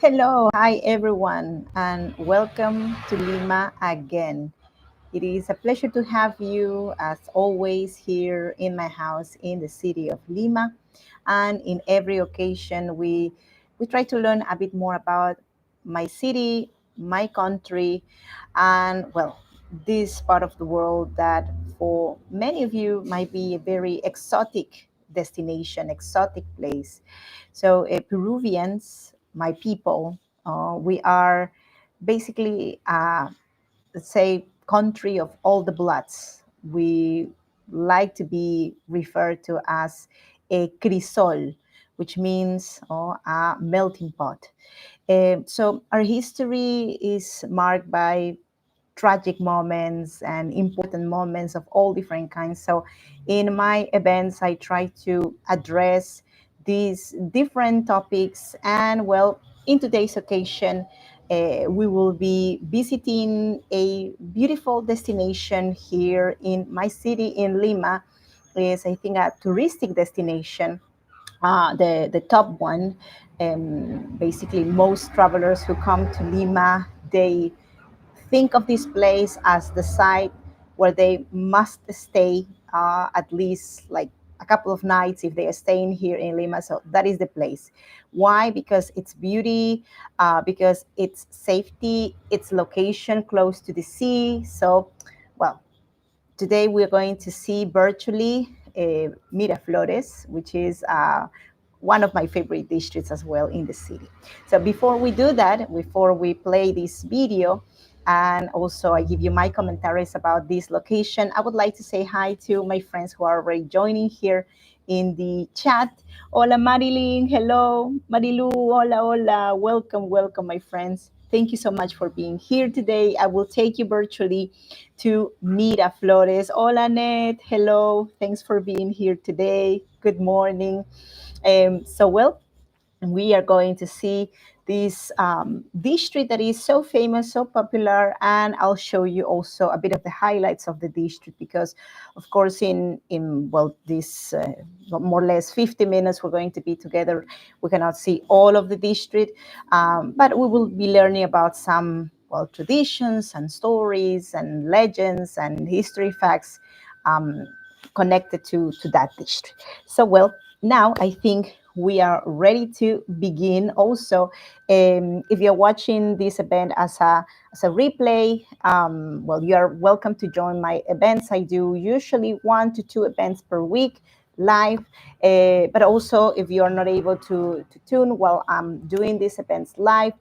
Hello, hi everyone, and welcome to Lima again. It is a pleasure to have you, as always, here in my house in the city of Lima. And in every occasion, we try to learn a bit more about my city, my country, and well, this part of the world that for many of you might be a very exotic destination, exotic place. So, Peruvians, my people, we are basically, let's say, country of all the bloods. We like to be referred to as a crisol, which means a melting pot. So, our history is marked by tragic moments and important moments of all different kinds. So, in my events, I try to address these different topics. And well, in today's occasion, we will be visiting a beautiful destination here in my city in Lima. Is I think a touristic destination, the top one. Basically, most travelers who come to Lima, they think of this place as the site where they must stay at least like a couple of nights if they are staying here in Lima. So that is the place. Why? Because it's beauty, because it's safety, its location close to the sea. So, well, today we're going to see virtually Miraflores, which is one of my favorite districts as well in the city. So before we do that, before we play this video, and also I give you my commentaries about this location, I would like to say hi to my friends who are already joining here in the chat. Hola Marilyn, hello. Marilu, hola, hola. Welcome, welcome, my friends. Thank you so much for being here today. I will take you virtually to Miraflores. Hola, Net. Hello. Thanks for being here today. Good morning. Well, we are going to see this district that is so famous, so popular, and I'll show you also a bit of the highlights of the district because, of course, in well, this more or less 50 minutes we're going to be together. We cannot see all of the district, but we will be learning about some well traditions and stories and legends and history facts um, connected to that district. So, well, now I think we are ready to begin. Also, if you're watching this event as a replay, well, you are welcome to join my events. I do usually 1 to 2 events per week live, but also if you are not able to tune while I'm doing these events live,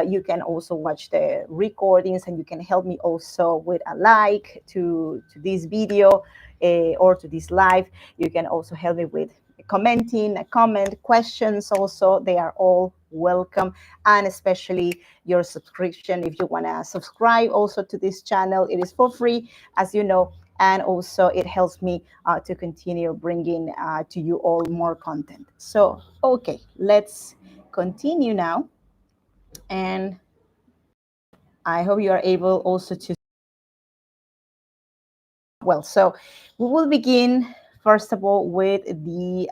you can also watch the recordings and you can help me also with a like to this video or to this live. You can also help me with commenting, a comment, questions also. They are all welcome. And especially your subscription. If you want to subscribe also to this channel, it is for free, as you know. And also it helps me to continue bringing to you all more content. So, okay, let's continue now. And I hope you are able also to. Well, so we will begin, first of all, with the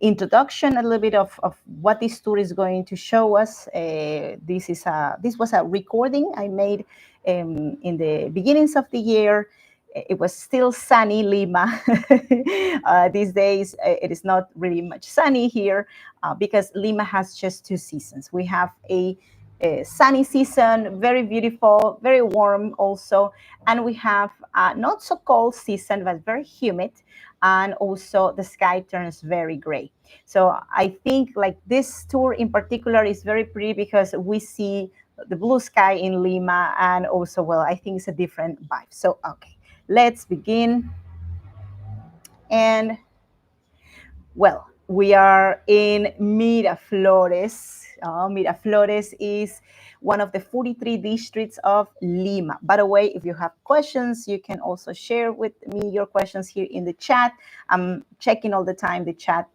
introduction, a little bit of what this tour is going to show us. This was a recording I made in the beginnings of the year. It was still sunny Lima. These days, it is not really much sunny here because Lima has just 2 seasons. We have a sunny season, very beautiful, very warm also, and we have a not so cold season, but very humid, and also the sky turns very gray. So I think like this tour in particular is very pretty because we see the blue sky in Lima, and also, well, I think it's a different vibe. So, okay, let's begin. And well, we are in Miraflores. Miraflores is one of the 43 districts of Lima. By the way, if you have questions, you can also share with me your questions here in the chat. I'm checking all the time the chat.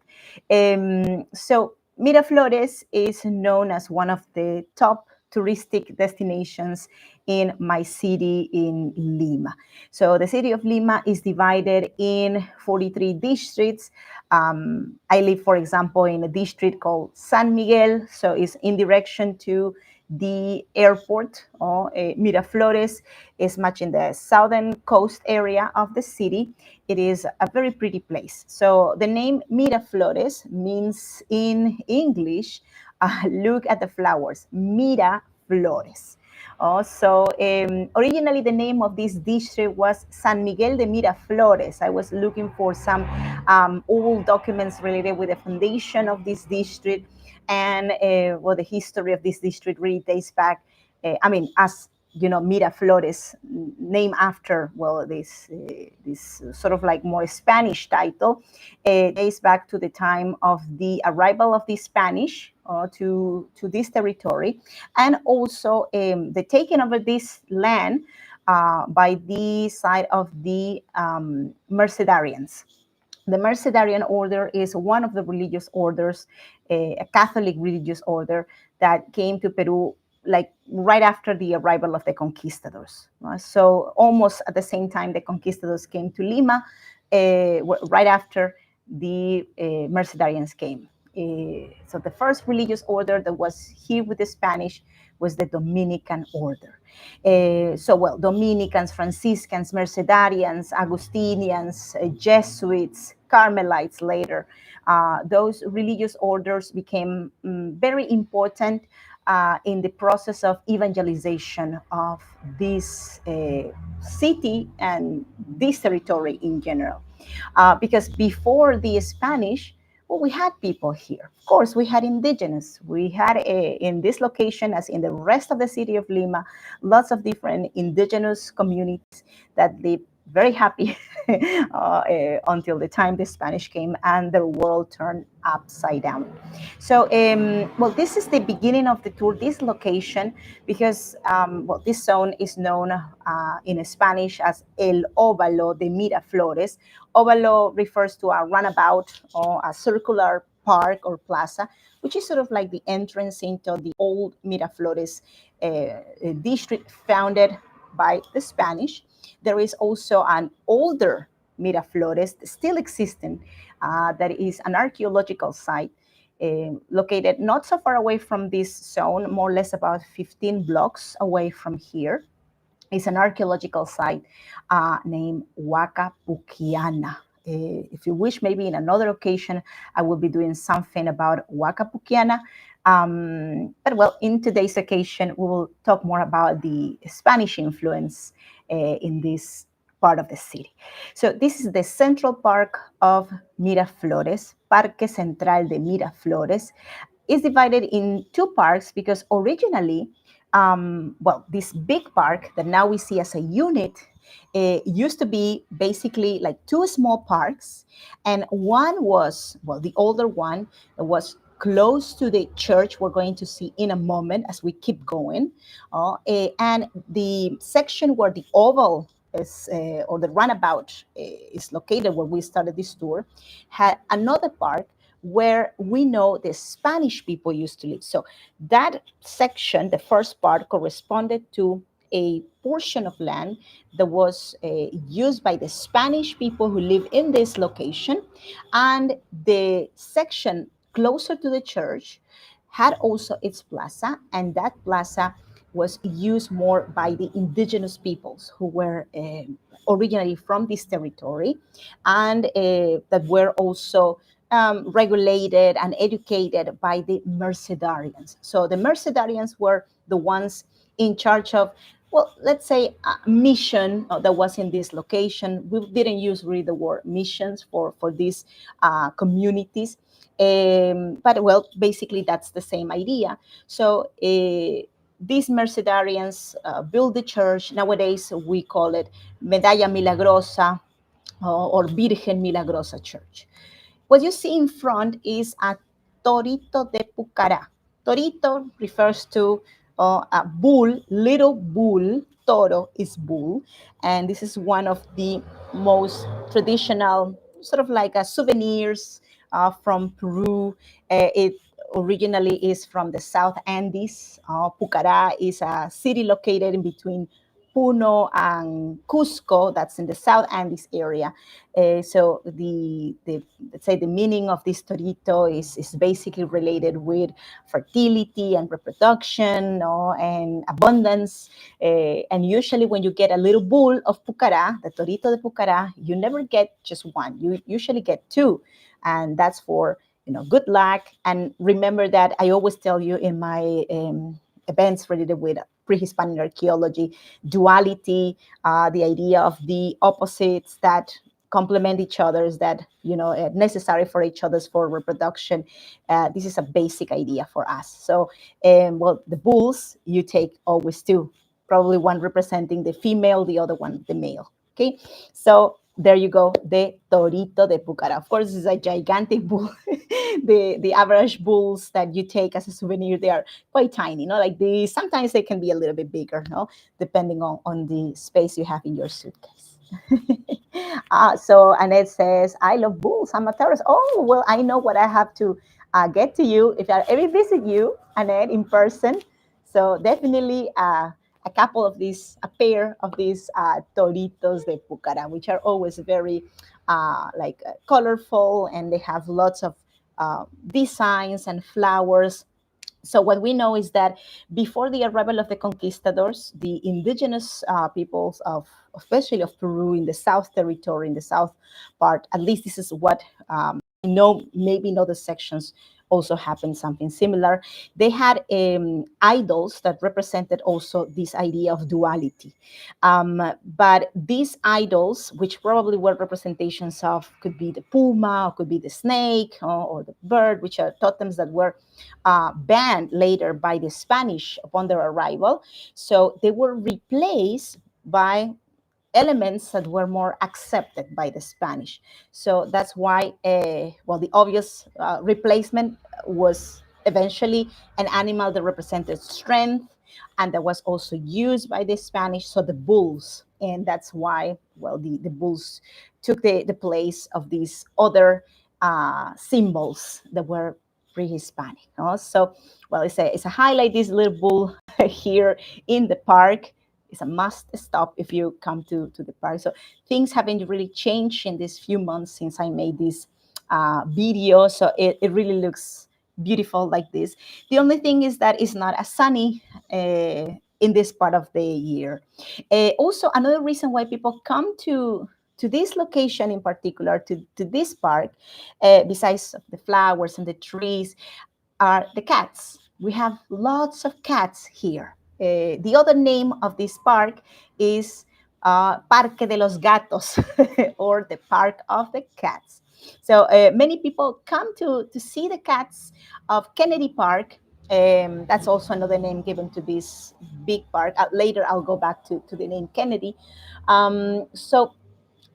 So Miraflores is known as one of the top touristic destinations in my city in Lima. So the city of Lima is divided in 43 districts. I live, for example, in a district called San Miguel, so it's in direction to the airport, or Miraflores is much in the southern coast area of the city. It is a very pretty place. So the name Miraflores means in English, look at the flowers, Miraflores. Originally the name of this district was San Miguel de Miraflores. I was looking for some old documents related with the foundation of this district, and the history of this district really dates back. As you know, Miraflores, named after this sort of like more Spanish title, dates back to the time of the arrival of the Spanish to this territory, and also the taking over this land by the side of the Mercedarians. The Mercedarian order is one of the religious orders, a Catholic religious order that came to Peru like right after the arrival of the conquistadors. So almost at the same time the conquistadors came to Lima, right after the Mercedarians came. So the first religious order that was here with the Spanish was the Dominican order. Dominicans, Franciscans, Mercedarians, Augustinians, Jesuits, Carmelites later, those religious orders became very important in the process of evangelization of this city and this territory in general. Because before the Spanish, well, we had people here. Of course, we had indigenous. We had in this location, as in the rest of the city of Lima, lots of different indigenous communities that lived very happy until the time the Spanish came and the world turned upside down. So, this is the beginning of the tour, this location, because this zone is known in Spanish as El Óvalo de Miraflores. Óvalo refers to a runabout or a circular park or plaza, which is sort of like the entrance into the old Miraflores district founded by the Spanish. There is also an older Miraflores still existing that is an archaeological site located not so far away from this zone, more or less about 15 blocks away from here. It's an archaeological site named Huaca Puquiana. If you wish, maybe in another occasion, I will be doing something about Huaca Puquiana. In today's occasion, we will talk more about the Spanish influence in this part of the city. So this is the central park of Miraflores, Parque Central de Miraflores. It's divided in two parks because originally, this big park that now we see as a unit used to be basically like two small parks, and one was, the older one was close to the church we're going to see in a moment as we keep going, and the section where the oval is, or the runabout is located, where we started this tour, had another park where we know the Spanish people used to live. So that section, the first part, corresponded to a portion of land that was used by the Spanish people who live in this location. And the section closer to the church had also its plaza, and that plaza was used more by the indigenous peoples who were originally from this territory, and that were also regulated and educated by the Mercedarians. So the Mercedarians were the ones in charge of, let's say, a mission that was in this location. We didn't use really the word missions for these communities. Basically that's the same idea. So these Mercedarians built the church. Nowadays we call it Medalla Milagrosa or Virgen Milagrosa Church. What you see in front is a torito de pucará. Torito refers to a bull, little bull. Toro is bull. And this is one of the most traditional, sort of like souvenirs from Peru. It originally is from the South Andes. Pucará is a city located in between Puno and Cusco. That's in the South Andes area. So the let's say the meaning of this torito is basically related with fertility and reproduction, no, and abundance. And usually when you get a little bull of Pucará, the torito de Pucará, you never get just one. You usually get two, and that's for good luck. And remember that I always tell you in my events related with pre-Hispanic archaeology, duality, the idea of the opposites that complement each other's, that necessary for each other's for reproduction. This is a basic idea for us. So, well, the bulls you take always two, probably one representing the female, the other one the male. Okay, so there you go, the Torito de Pucará. Of course, it's a gigantic bull. The average bulls that you take as a souvenir, they are quite tiny, like these. Sometimes they can be a little bit bigger, depending on the space you have in your suitcase. So Annette says, I love bulls. I'm a tourist. Oh, well, I know what I have to get to you if I ever visit you, Annette, in person. So definitely a pair of these Toritos de Pucará, which are always very colorful, and they have lots of designs and flowers. So what we know is that before the arrival of the conquistadors, the indigenous peoples especially of Peru, in the South Territory, in the South part, at least this is what I know, maybe in other sections also happened something similar. They had idols that represented also this idea of duality. But these idols, which probably were representations of, could be the puma, or could be the snake, or the bird, which are totems that were banned later by the Spanish upon their arrival. So they were replaced by elements that were more accepted by the Spanish. So that's why, the obvious replacement was eventually an animal that represented strength and that was also used by the Spanish, so the bulls. And that's why, the bulls took the place of these other symbols that were pre-Hispanic. So, it's a highlight, this little bull here in the park. It's a must stop if you come to the park. So things haven't really changed in these few months since I made this video. So it really looks beautiful like this. The only thing is that it's not as sunny in this part of the year. Also, another reason why people come to this location in particular, to this park, besides the flowers and the trees, are the cats. We have lots of cats here. The other name of this park is Parque de los Gatos, or the Park of the Cats. So many people come to see the cats of Kennedy Park. That's also another name given to this big park. Later, I'll go back to the name Kennedy. So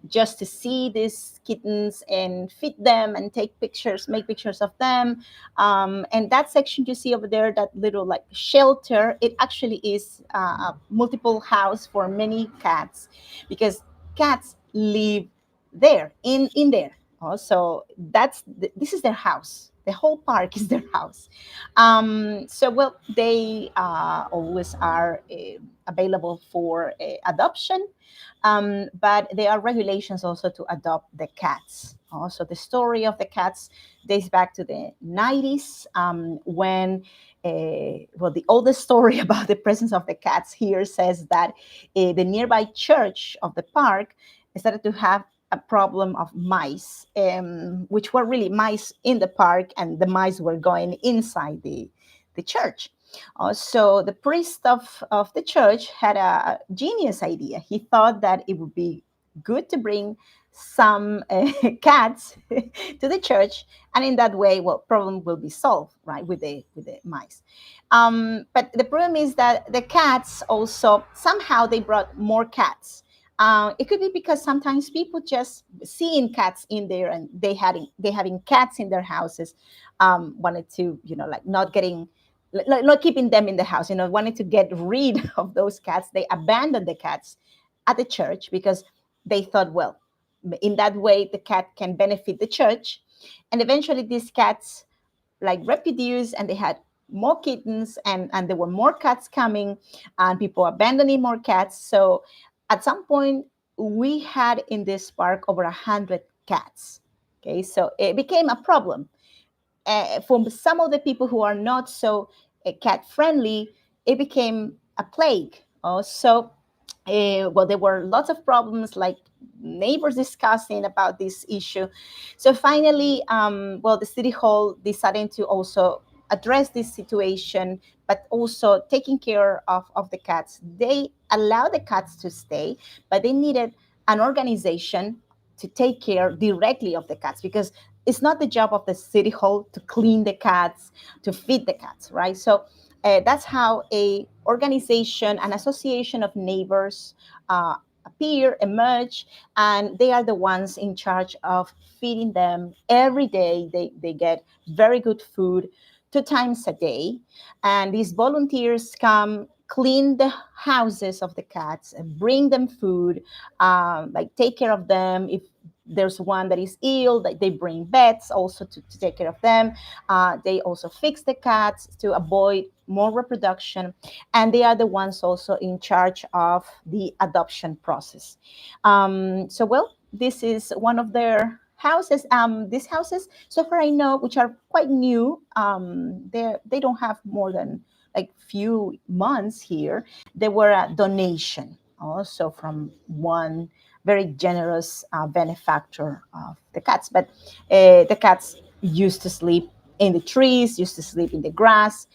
just to see these kittens and feed them and take pictures, make pictures of them. And that section you see over there, that little shelter, it actually is a multiple house for many cats, because cats live there, in there. So this is their house. The whole park is their house. So they always are available for adoption. But there are regulations also to adopt the cats. Also, the story of the cats dates back to the 90s, when, the oldest story about the presence of the cats here says that the nearby church of the park started to have a problem of mice, which were really mice in the park, and the mice were going inside the church. So the priest of the church had a genius idea. He thought that it would be good to bring some cats to the church, and in that way, problem will be solved, right, with the mice. But the problem is that the cats also, somehow they brought more cats. It could be because sometimes people just seeing cats in there, and they having cats in their houses, wanted to, not keeping them in the house, wanted to get rid of those cats. They abandoned the cats at the church because they thought, in that way, the cat can benefit the church. And eventually these cats like reproduced, and they had more kittens, and there were more cats coming, and people abandoning more cats. So at some point, we had in this park over 100 cats. Okay, so it became a problem for some of the people who are not so cat friendly. It became a plague. So well, there were lots of problems, like neighbors discussing about this issue. So finally, well, the city hall decided to also address this situation, but also taking care of the cats. They allow the cats to stay, but they needed an organization to take care directly of the cats, because it's not the job of the city hall to clean the cats, to feed the cats, right? So that's how a organization, an association of neighbors appear, emerge, and they are the ones in charge of feeding them every day. They get very good food 2 times a day. And these volunteers come clean the houses of the cats and bring them food, like take care of them. If there's one that is ill, that they bring vets also to take care of them. They also fix the cats to avoid more reproduction, and they are the ones also in charge of the adoption process. So, well, this is one of their houses. These houses, so far I know, which are quite new, they don't have more than like few months here. They were a donation also from one very generous benefactor of the cats. But the cats used to sleep in the trees, used to sleep in the grass.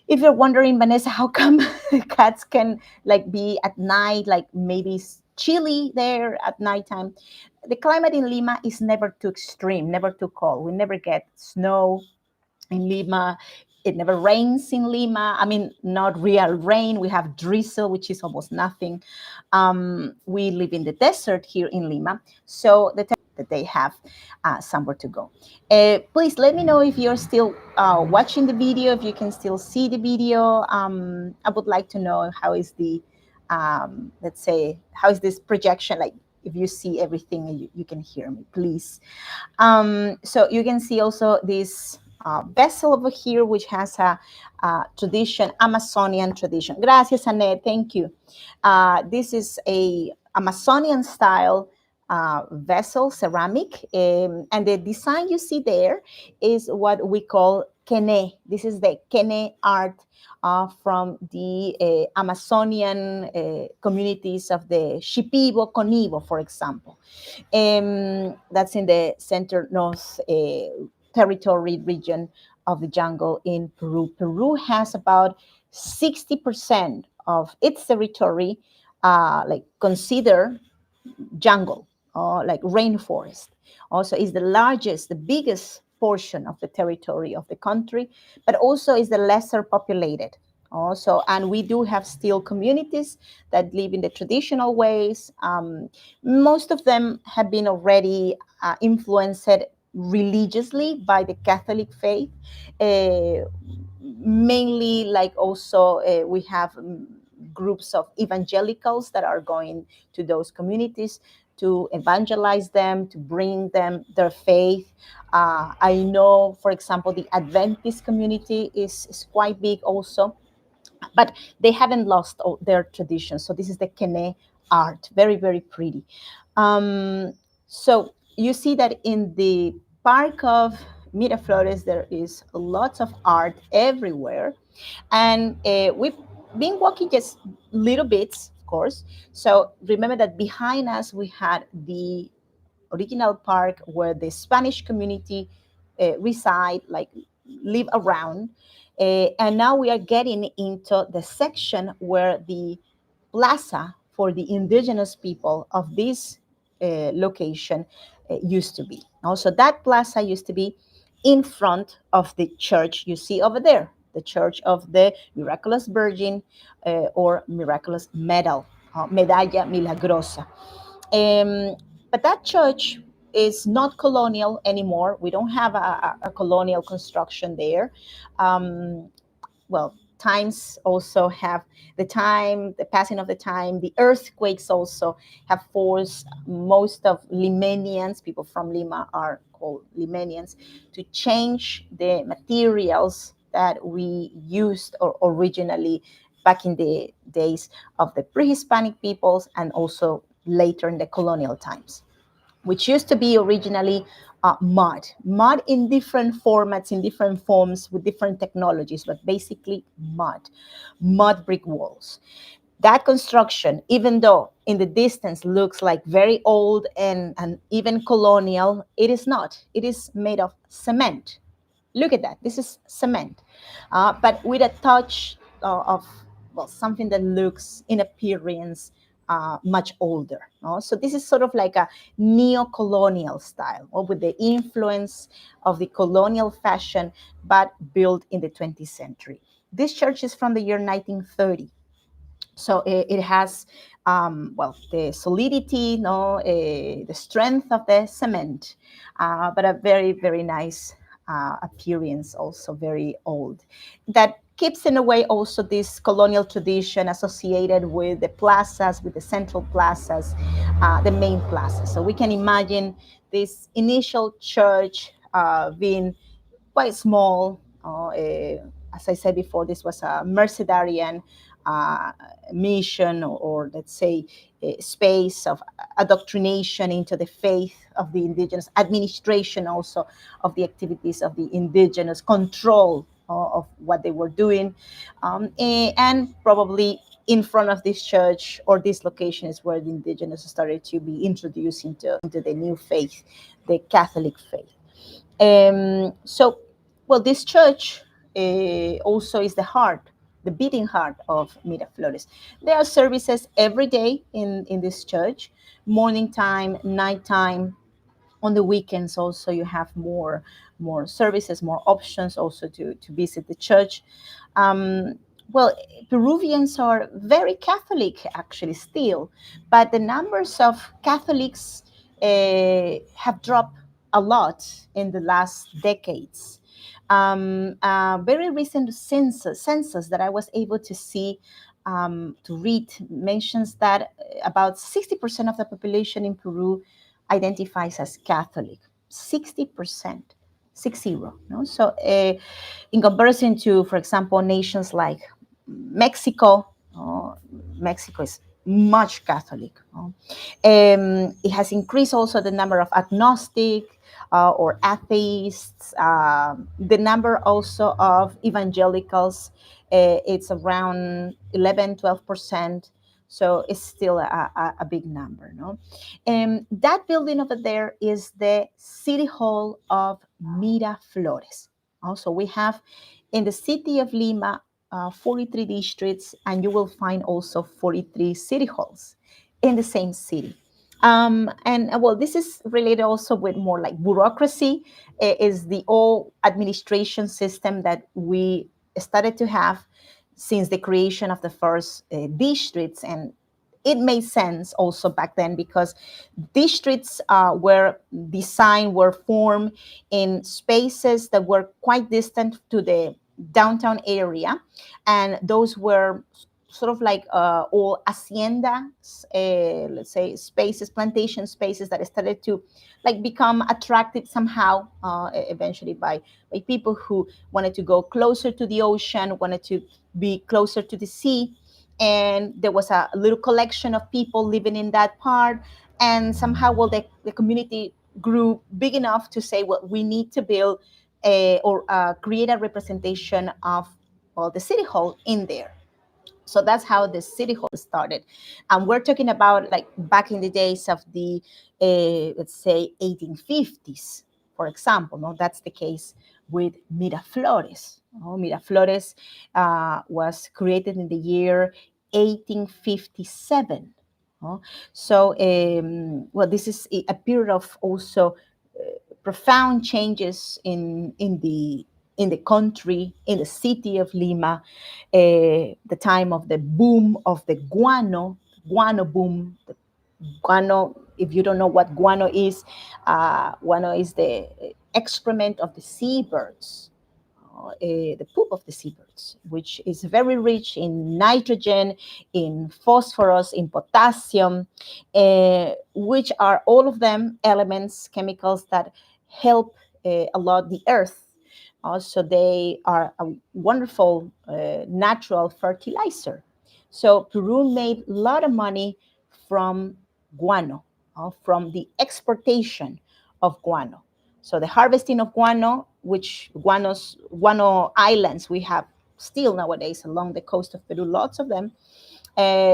If you're wondering, Vanessa, how come cats can like be at night, like maybe chilly there at nighttime? The climate in Lima is never too extreme, never too cold. We never get snow in Lima. It never rains in Lima. I mean, not real rain. We have drizzle, which is almost nothing. We live in the desert here in Lima, so that they have somewhere to go. Please let me know if you're still watching the video, if you can still see the video. I would like to know how is the, let's say, how is this projection like? If you see everything and you can hear me, please. So you can see also this vessel over here, which has a tradition, Amazonian tradition. Gracias, Annette. Thank you. This is a Amazonian style vessel, ceramic, and the design you see there is what we call kene. This is the kene art from the Amazonian communities of the Shipibo, Conibo, for example. That's in the center north territory region of the jungle in Peru. Peru has about 60% of its territory like considered jungle, or like rainforest. Also is the largest, the biggest portion of the territory of the country, but also is the lesser populated. Also, and we do have still communities that live in the traditional ways. Most of them have been already influenced religiously by the Catholic faith. Mainly, like also we have groups of evangelicals that are going to those communities to evangelize them, to bring them their faith. I know, for example, the Adventist community is quite big also, but they haven't lost their tradition. So this is the Kene art, very, very pretty. So you see that in the Park of Miraflores, there is lots of art everywhere. And we've been walking just little bits, of course. So remember that behind us, we had the original park where the Spanish community reside, like live around. And now we are getting into the section where the plaza for the indigenous people of this location used to be. Also, that plaza used to be in front of the church you see over there, the Church of the Miraculous Virgin, or Miraculous Medal, Medalla Milagrosa. Um, but that church is not colonial anymore. We don't have a colonial construction there. Um, well, times also have the passing of the time, the earthquakes also have forced most of Limanians, people from Lima are local Limanians to change the materials that we used or originally back in the days of the pre-Hispanic peoples and also later in the colonial times, which used to be originally mud in different formats, in different forms, with different technologies, but basically mud brick walls. That construction, even though in the distance looks like very old and even colonial, it is not. It is made of cement. Look at that. This is cement, but with a touch of, well, something that looks in appearance much older. No? So this is sort of like a neo-colonial style, or with the influence of the colonial fashion, but built in the 20th century. This church is from the year 1930. So it has, well, the solidity, no, the strength of the cement, but a very, very nice appearance, also very old. That keeps in a way also this colonial tradition associated with the plazas, with the central plazas, the main plazas. So we can imagine this initial church being quite small. As I said before, this was a Mercedarian uh, mission, or let's say a space of adoctrination into the faith of the indigenous, administration also of the activities of the indigenous, control of what they were doing. And probably in front of this church or this location is where the indigenous started to be introduced into the new faith, the Catholic faith. So, well, this church also is the heart, the beating heart of Miraflores. There are services every day in this church, morning time, nighttime. On the weekends also you have more services, more options also to visit the church. um, well, Peruvians are very Catholic actually still, but the numbers of Catholics have dropped a lot in the last decades. Very recent census that I was able to see, to read, mentions that about 60% of the population in Peru identifies as Catholic. 60%, 60. No? So, in comparison to, for example, nations like Mexico, Mexico is much Catholic. It has increased also the number of agnostic or atheists, the number also of evangelicals. It's around 11, 12%. So it's still a big number. No? That building over there is the City Hall of Miraflores. Also, we have in the city of Lima 43 districts, and you will find also 43 city halls in the same city. And well, this is related also with more like bureaucracy. Is the old administration system that we started to have since the creation of the first districts. And it made sense also back then because districts were designed, were formed in spaces that were quite distant to the downtown area, and those were sort of like all haciendas, let's say spaces, plantation spaces that started to like become attractive somehow, eventually by people who wanted to go closer to the ocean, wanted to be closer to the sea. And there was a little collection of people living in that part. And somehow, well, the community grew big enough to say, well, we need to build or create a representation of, well, the city hall in there. So that's how the city hall started. And we're talking about like back in the days of the, let's say, 1850s, for example. No, that's the case with Miraflores. Miraflores was created in the year 1857. So, well, this is a period of also profound changes in the country, in the city of Lima, the time of the boom of the guano boom. The guano, if you don't know what guano is the excrement of the seabirds, the poop of the seabirds, which is very rich in nitrogen, in phosphorus, in potassium, which are all of them elements, chemicals that help a lot the earth. Also, they are a wonderful natural fertilizer. So Peru made a lot of money from guano, from the exportation of guano. So the harvesting of guano, which guano islands we have still nowadays along the coast of Peru, lots of them.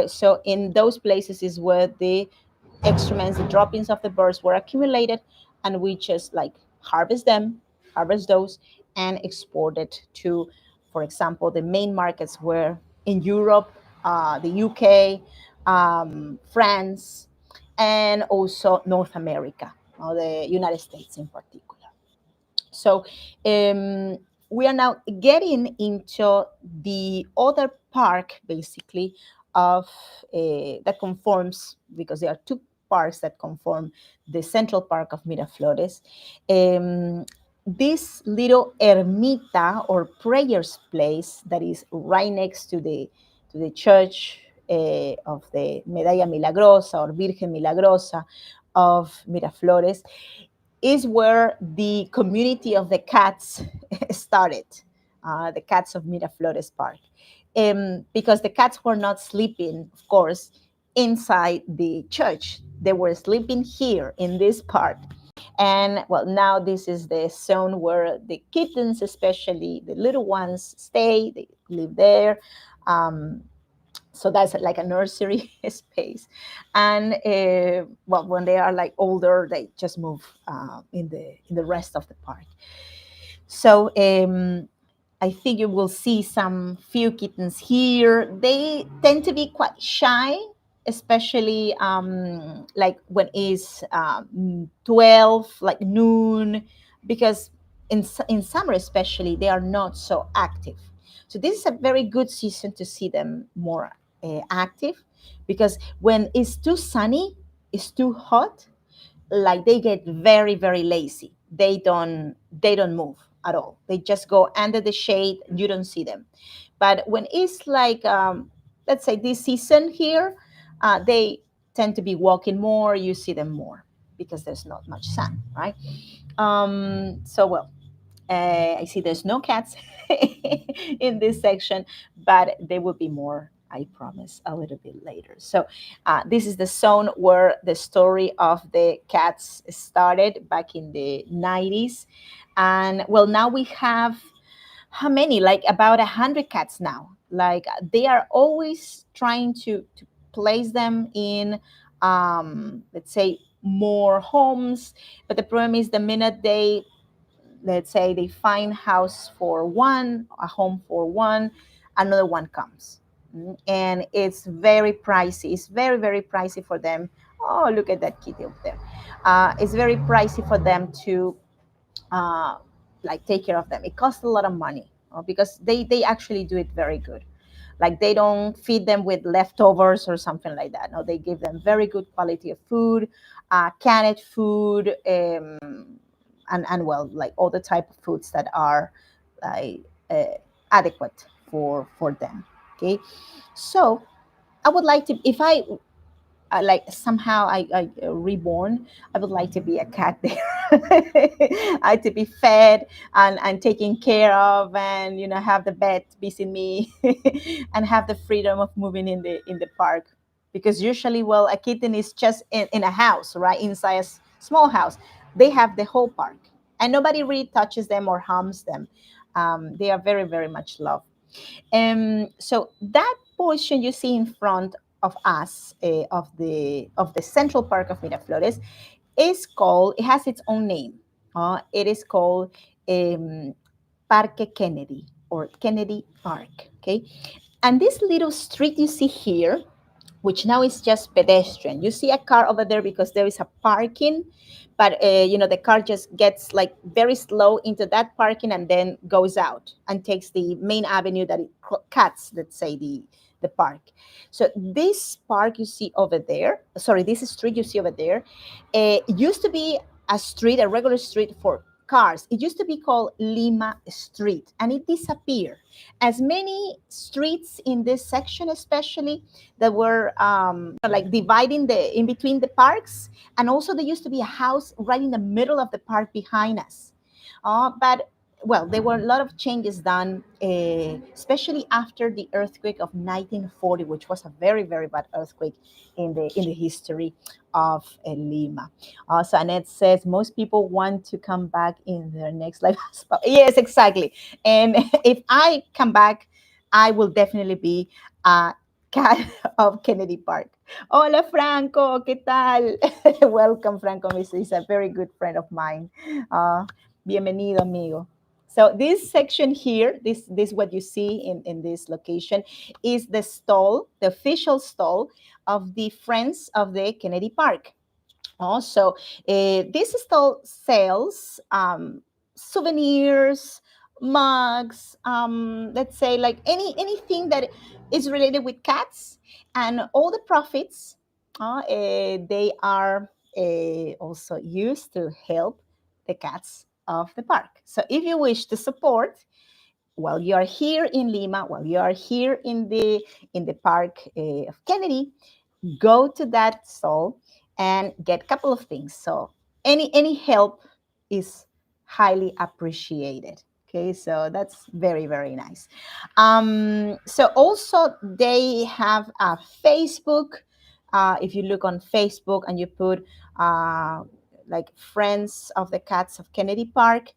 So in those places is where the excrements, the droppings of the birds were accumulated, and we just like harvest them, harvest those, and export it to, for example, the main markets were in Europe, the UK, France, and also North America, or the United States in particular. So we are now getting into the other park, basically, of that conforms, because there are two parks that conform the Central Park of Miraflores. This little ermita or prayers place that is right next to the church of the Medalla Milagrosa or Virgen Milagrosa of Miraflores is where the community of the cats started, the cats of Miraflores Park. Because the cats were not sleeping, of course, inside the church. They were sleeping here in this park. And well, now this is the zone where the kittens, especially the little ones, stay, they live there. So that's like a nursery space. And well, when they are like older, they just move in the rest of the park. So I think you will see some few kittens here. They tend to be quite shy, especially like when it's 12, like noon, because in summer especially, they are not so active. So this is a very good season to see them more active, because when it's too sunny, it's too hot, like they get very very lazy. They don't move at all. They just go under the shade. You don't see them. But when it's like let's say this season here, they tend to be walking more. You see them more because there's not much sun, right? So well, I see there's no cats in this section, but there will be more, I promise, a little bit later. So this is the zone where the story of the cats started back in the 90s. And well, now we have how many? Like about 100 cats now. Like they are always trying to place them in, let's say, more homes. But the problem is the minute they, let's say, they find house for one, a home for one, another one comes. And it's very pricey. It's very very pricey for them. Oh, look at that kitty up there. It's very pricey for them to uh, like take care of them. It costs a lot of money, because they actually do it very good. Like they don't feed them with leftovers or something like that. No, they give them very good quality of food, canned food, and well, like all the type of foods that are like adequate for them. Okay, so I would like to, if I like somehow I reborn, I would like to be a cat there. I to be fed and taken care of, and have the vet visit me, and have the freedom of moving in the park. Because usually, well, a kitten is just in a house, right, inside a small house. They have the whole park, and nobody really touches them or harms them. They are very very much loved. So that portion you see in front of us, of the Central Park of Miraflores, is called. It has its own name. It is called um, Parque Kennedy, or Kennedy Park. Okay, and this little street you see here, which now is just pedestrian. You see a car over there because there is a parking, but the car just gets like very slow into that parking and then goes out and takes the main avenue that it cuts, let's say, the park. So this park you see over there, sorry, this street you see over there, used to be a street, a regular street for cars. It used to be called Lima Street, and it disappeared. As many streets in this section, especially that were like dividing the in between the parks, and also there used to be a house right in the middle of the park behind us. But well, there were a lot of changes done, especially after the earthquake of 1940, which was a very, very bad earthquake in the history of Lima. So Annette says most people want to come back in their next life. Yes, exactly. And if I come back, I will definitely be a cat of Kennedy Park. Hola, Franco, ¿qué tal? Welcome, Franco. He's a very good friend of mine. Bienvenido, amigo. So this section here, this what you see in this location is the stall, the official stall of the Friends of the Kennedy Park. Also, this stall sells souvenirs, mugs, let's say like anything that is related with cats, and all the profits they are also used to help the cats of the park. So if you wish to support while you are here in Lima, while you are here in the park of Kennedy, go to that stall and get a couple of things. So any help is highly appreciated. Okay, so that's very, very nice. So also they have a Facebook. If you look on Facebook and you put like Friends of the Cats of Kennedy Park,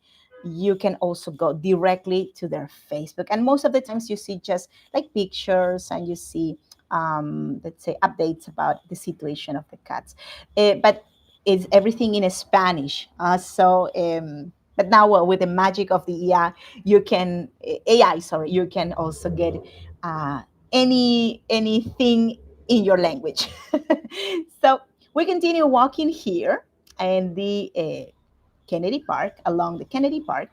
you can also go directly to their Facebook. And most of the times you see just like pictures and you see let's say updates about the situation of the cats, but it's everything in Spanish. But now with the magic of the AI, sorry, you can also get uh, anything in your language. So we continue walking here in the Kennedy Park, along the Kennedy Park,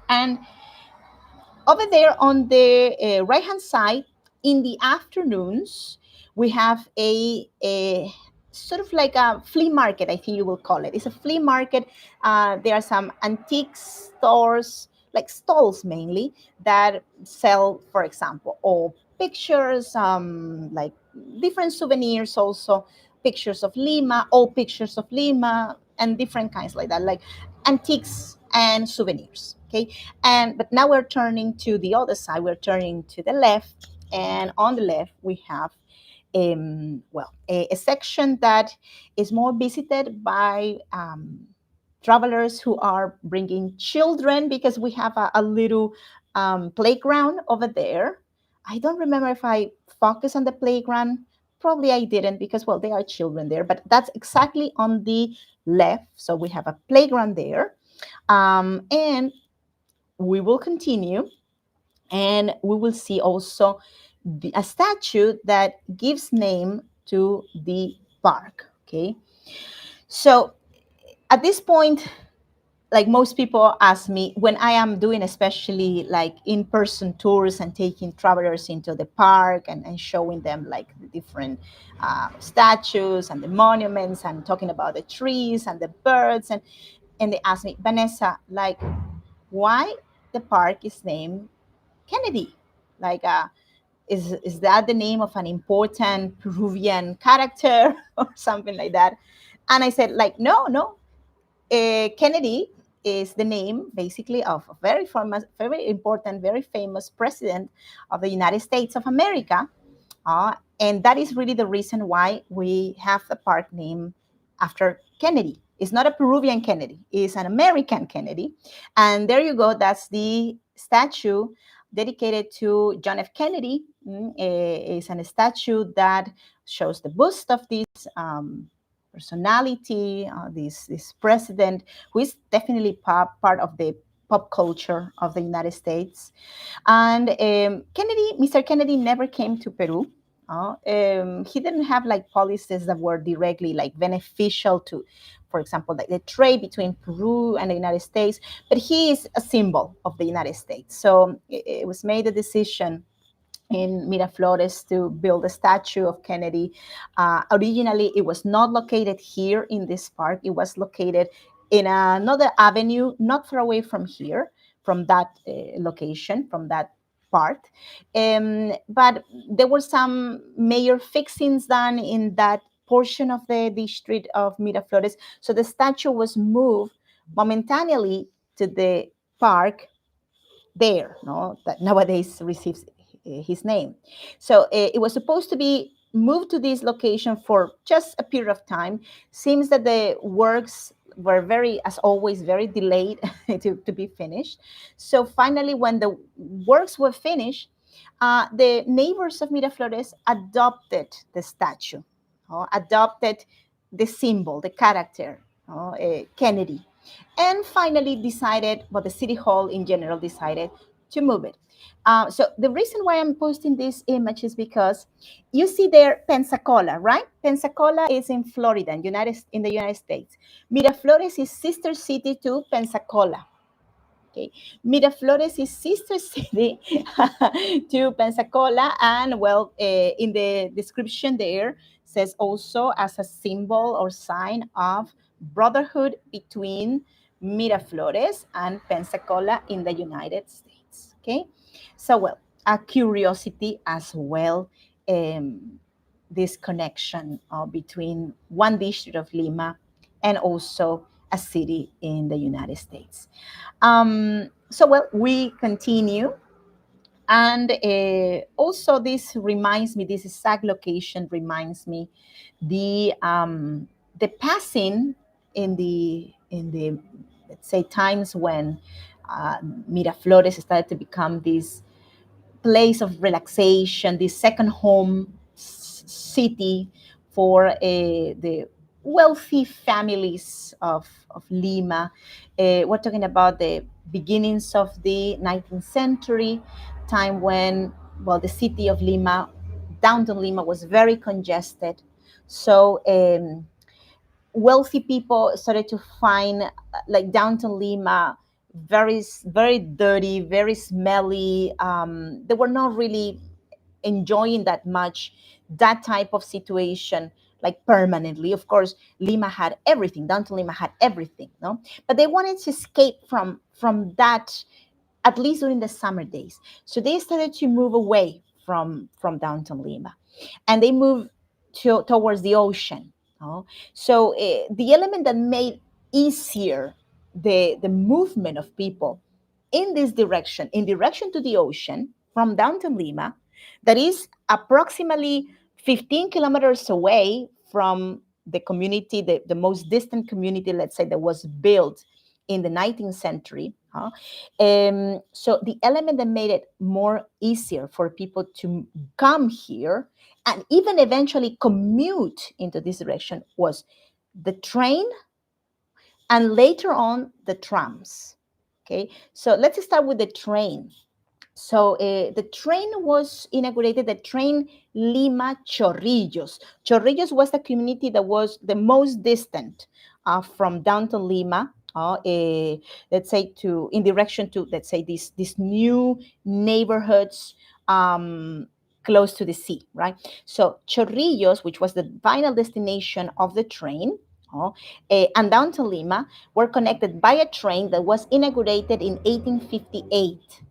and over there on the right hand side, in the afternoons, we have a sort of like a flea market, I think you will call it. It's a flea market. There are some antique stores, like stalls mainly, that sell, for example, all pictures, like different souvenirs, also pictures of Lima, all pictures of Lima, and different kinds like that, like antiques and souvenirs. Okay, and but now we're turning to the other side. We're turning to the left, and on the left we have a section that is more visited by travelers who are bringing children, because we have a little playground over there. I don't remember if I focused on the playground. Probably I didn't, because well, there are children there, but that's exactly on the left. So we have a playground there, and we will continue, and we will see also a statue that gives name to the park. Okay, so at this point, like most people ask me when I am doing especially like in-person tours and taking travelers into the park, and showing them like the different statues and the monuments, and talking about the trees and the birds, and they ask me, Vanessa, like, why the park is named Kennedy? Like, is that the name of an important Peruvian character or something like that? And I said, like, no. Kennedy is the name basically of a very famous, very important, very famous president of the United States of America. And that is really the reason why we have the park named after Kennedy. It's not a Peruvian Kennedy, it's an American Kennedy. And there you go, that's the statue dedicated to John F. Kennedy. It's a statue that shows the bust of this personality, this president, who is definitely part of the pop culture of the United States. And Mr. Kennedy never came to Peru. He didn't have like policies that were directly like beneficial to, for example, like the trade between Peru and the United States, but he is a symbol of the United States. So it was made a decision in Miraflores to build a statue of Kennedy. Originally, it was not located here in this park. It was located in another avenue, not far away from here, from that location, from that part. But there were some major fixings done in that portion of the district of Miraflores. So the statue was moved momentarily to the park there, no, that nowadays receives his name. So it was supposed to be moved to this location for just a period of time. Seems that the works were very, as always, very delayed to be finished. So finally, when the works were finished, the neighbors of Miraflores adopted the statue, adopted the symbol, the character, Kennedy, and finally decided, well, the city hall in general decided to move it. So the reason why I'm posting this image is because you see there Pensacola, right? Pensacola is in Florida, in the United States. Miraflores is sister city to Pensacola. Okay, Miraflores is sister city to Pensacola, and well, in the description there says also as a symbol or sign of brotherhood between Miraflores and Pensacola in the United States. Okay, so well, a curiosity as well. This connection between one district of Lima and also a city in the United States. So, well, we continue. And also, this reminds me, this exact location reminds me the passing in the let's say times when Miraflores started to become this place of relaxation, the second home city for the wealthy families of Lima. We're talking about the beginnings of the 19th century, time when, well, the city of Lima, downtown Lima, was very congested. So wealthy people started to find like downtown Lima very dirty, very smelly. They were not really enjoying that much that type of situation like permanently. Of course, Lima had everything. Downtown Lima had everything, no? But they wanted to escape from that, at least during the summer days. So they started to move away from downtown Lima, and they moved towards the ocean. No? So the element that made easier the movement of people in this direction, in direction to the ocean from downtown Lima, that is approximately 15 kilometers away from the community, the most distant community, let's say, that was built in the 19th century. So the element that made it more easier for people to come here and even eventually commute into this direction was the train and later on the trams. Okay, so let's start with the train. So the train was inaugurated, the train Lima Chorrillos. Chorrillos was the community that was the most distant from downtown Lima, let's say in direction to, let's say, these new neighborhoods close to the sea, right? So Chorrillos, which was the final destination of the train, and downtown Lima were connected by a train that was inaugurated in 1858.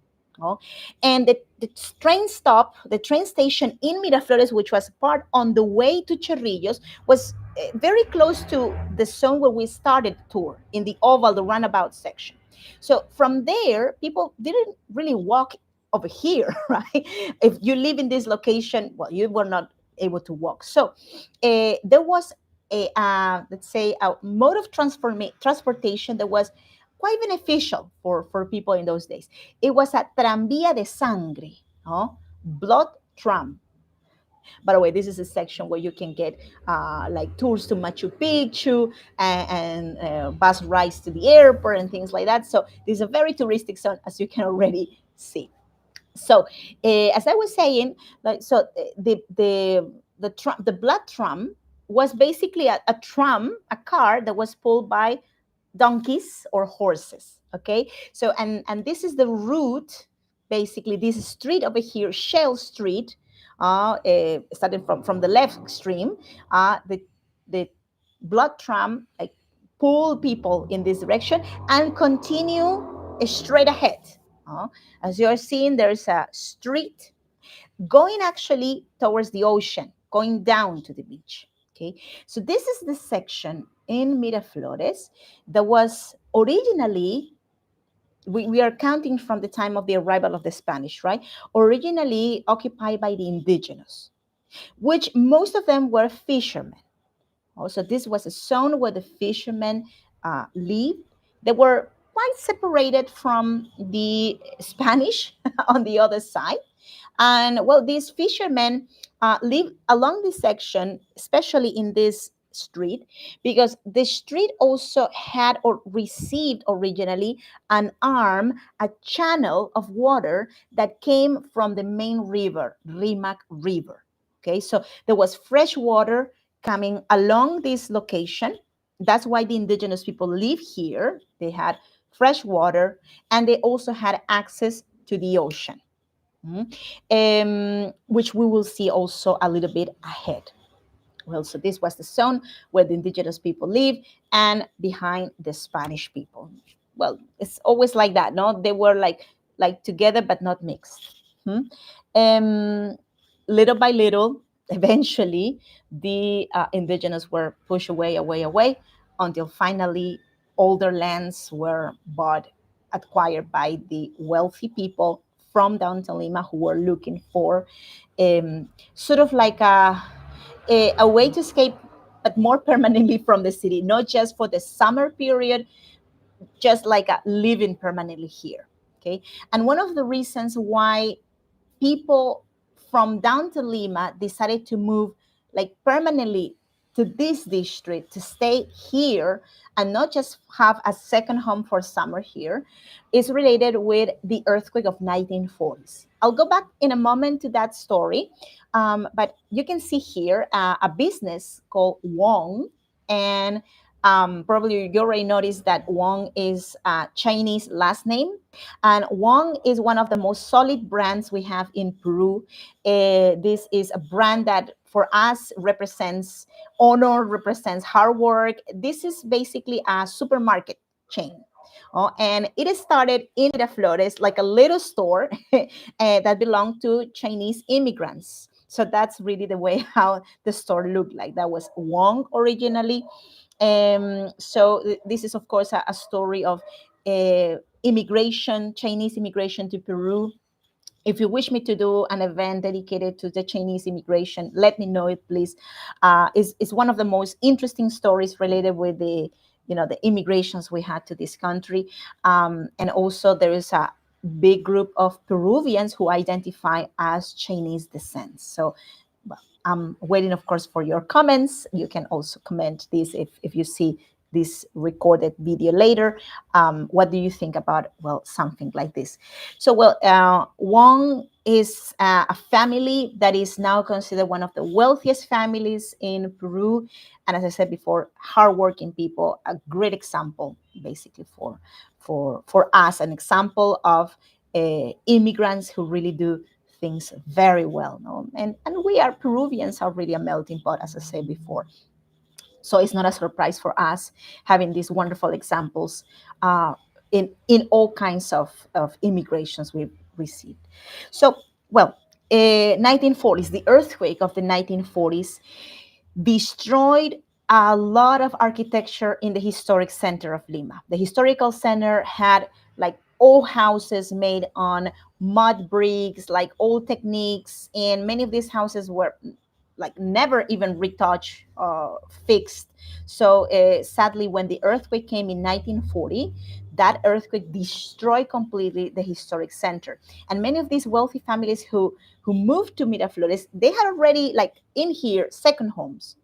And the train stop, the train station in Miraflores, which was part on the way to Chorrillos, was very close to the zone where we started the tour, in the Óvalo, the runabout section. So from there, people didn't really walk over here, right? If you live in this location, well, you were not able to walk. So there was let's say, a mode of transportation that was quite beneficial for people in those days. It was a tranvía de sangre, blood tram. By the way, this is a section where you can get like tours to Machu Picchu and bus rides to the airport and things like that. So this is a very touristic zone, as you can already see. So as I was saying, like, so the blood tram was basically a tram, a car that was pulled by donkeys or horses. Okay, so and this is the route, basically this street over here, Shell Street, starting from the left extreme, the blood tram like pull people in this direction and continue straight ahead. Uh, as you're seeing, there's a street going actually towards the ocean, going down to the beach. Okay, so this is the section in Miraflores that was originally, we are counting from the time of the arrival of the Spanish, right? Originally occupied by the indigenous, which most of them were fishermen. Also, this was a zone where the fishermen lived. They were quite separated from the Spanish on the other side. And well, these fishermen live along this section, especially in this street, because the street also had or received originally an arm, a channel of water that came from the main river, Rimac River. Okay, so there was fresh water coming along this location. That's why the indigenous people live here. They had fresh water and they also had access to the ocean. Which we will see also a little bit ahead. Well, so this was the zone where the indigenous people live and behind the Spanish people. Well, it's always like that, no? They were like together but not mixed. Little by little, eventually, the indigenous were pushed away, away, away, until finally all their lands were bought, acquired by the wealthy people from downtown Lima who were looking for sort of like a way to escape, but more permanently from the city, not just for the summer period, just like living permanently here. Okay. And one of the reasons why people from down to Lima decided to move like permanently to this district, to stay here and not just have a second home for summer here, is related with the earthquake of 1940s. I'll go back in a moment to that story, but you can see here a business called Wong, and probably you already noticed that Wong is a Chinese last name. And Wong is one of the most solid brands we have in Peru. This is a brand that for us represents honor, represents hard work. This is basically a supermarket chain. Oh, and it started in Miraflores, like a little store that belonged to Chinese immigrants. So that's really the way how the store looked like. That was Wong originally. This is, of course, a story of immigration, Chinese immigration to Peru. If you wish me to do an event dedicated to the Chinese immigration, let me know it, please. It's one of the most interesting stories related with the immigrations we had to this country. And also there is a big group of Peruvians who identify as Chinese descent. So well, I'm waiting, of course, for your comments. You can also comment this if you see this recorded video later. What do you think about, well, something like this? So, well, Wong is a family that is now considered one of the wealthiest families in Peru. And as I said before, hardworking people, a great example, basically, for us, an example of immigrants who really do things very well. No? And we are Peruvians are really a melting pot, as I said before. So it's not a surprise for us having these wonderful examples in all kinds of immigrations we've received. So, well, 1940s, the earthquake of the 1940s destroyed a lot of architecture in the historic center of Lima. The historical center had like old houses made on mud bricks, like old techniques, and many of these houses were like never even retouched, fixed. So sadly, when the earthquake came in 1940, that earthquake destroyed completely the historic center. And many of these wealthy families who moved to Miraflores, they had already like in here second homes.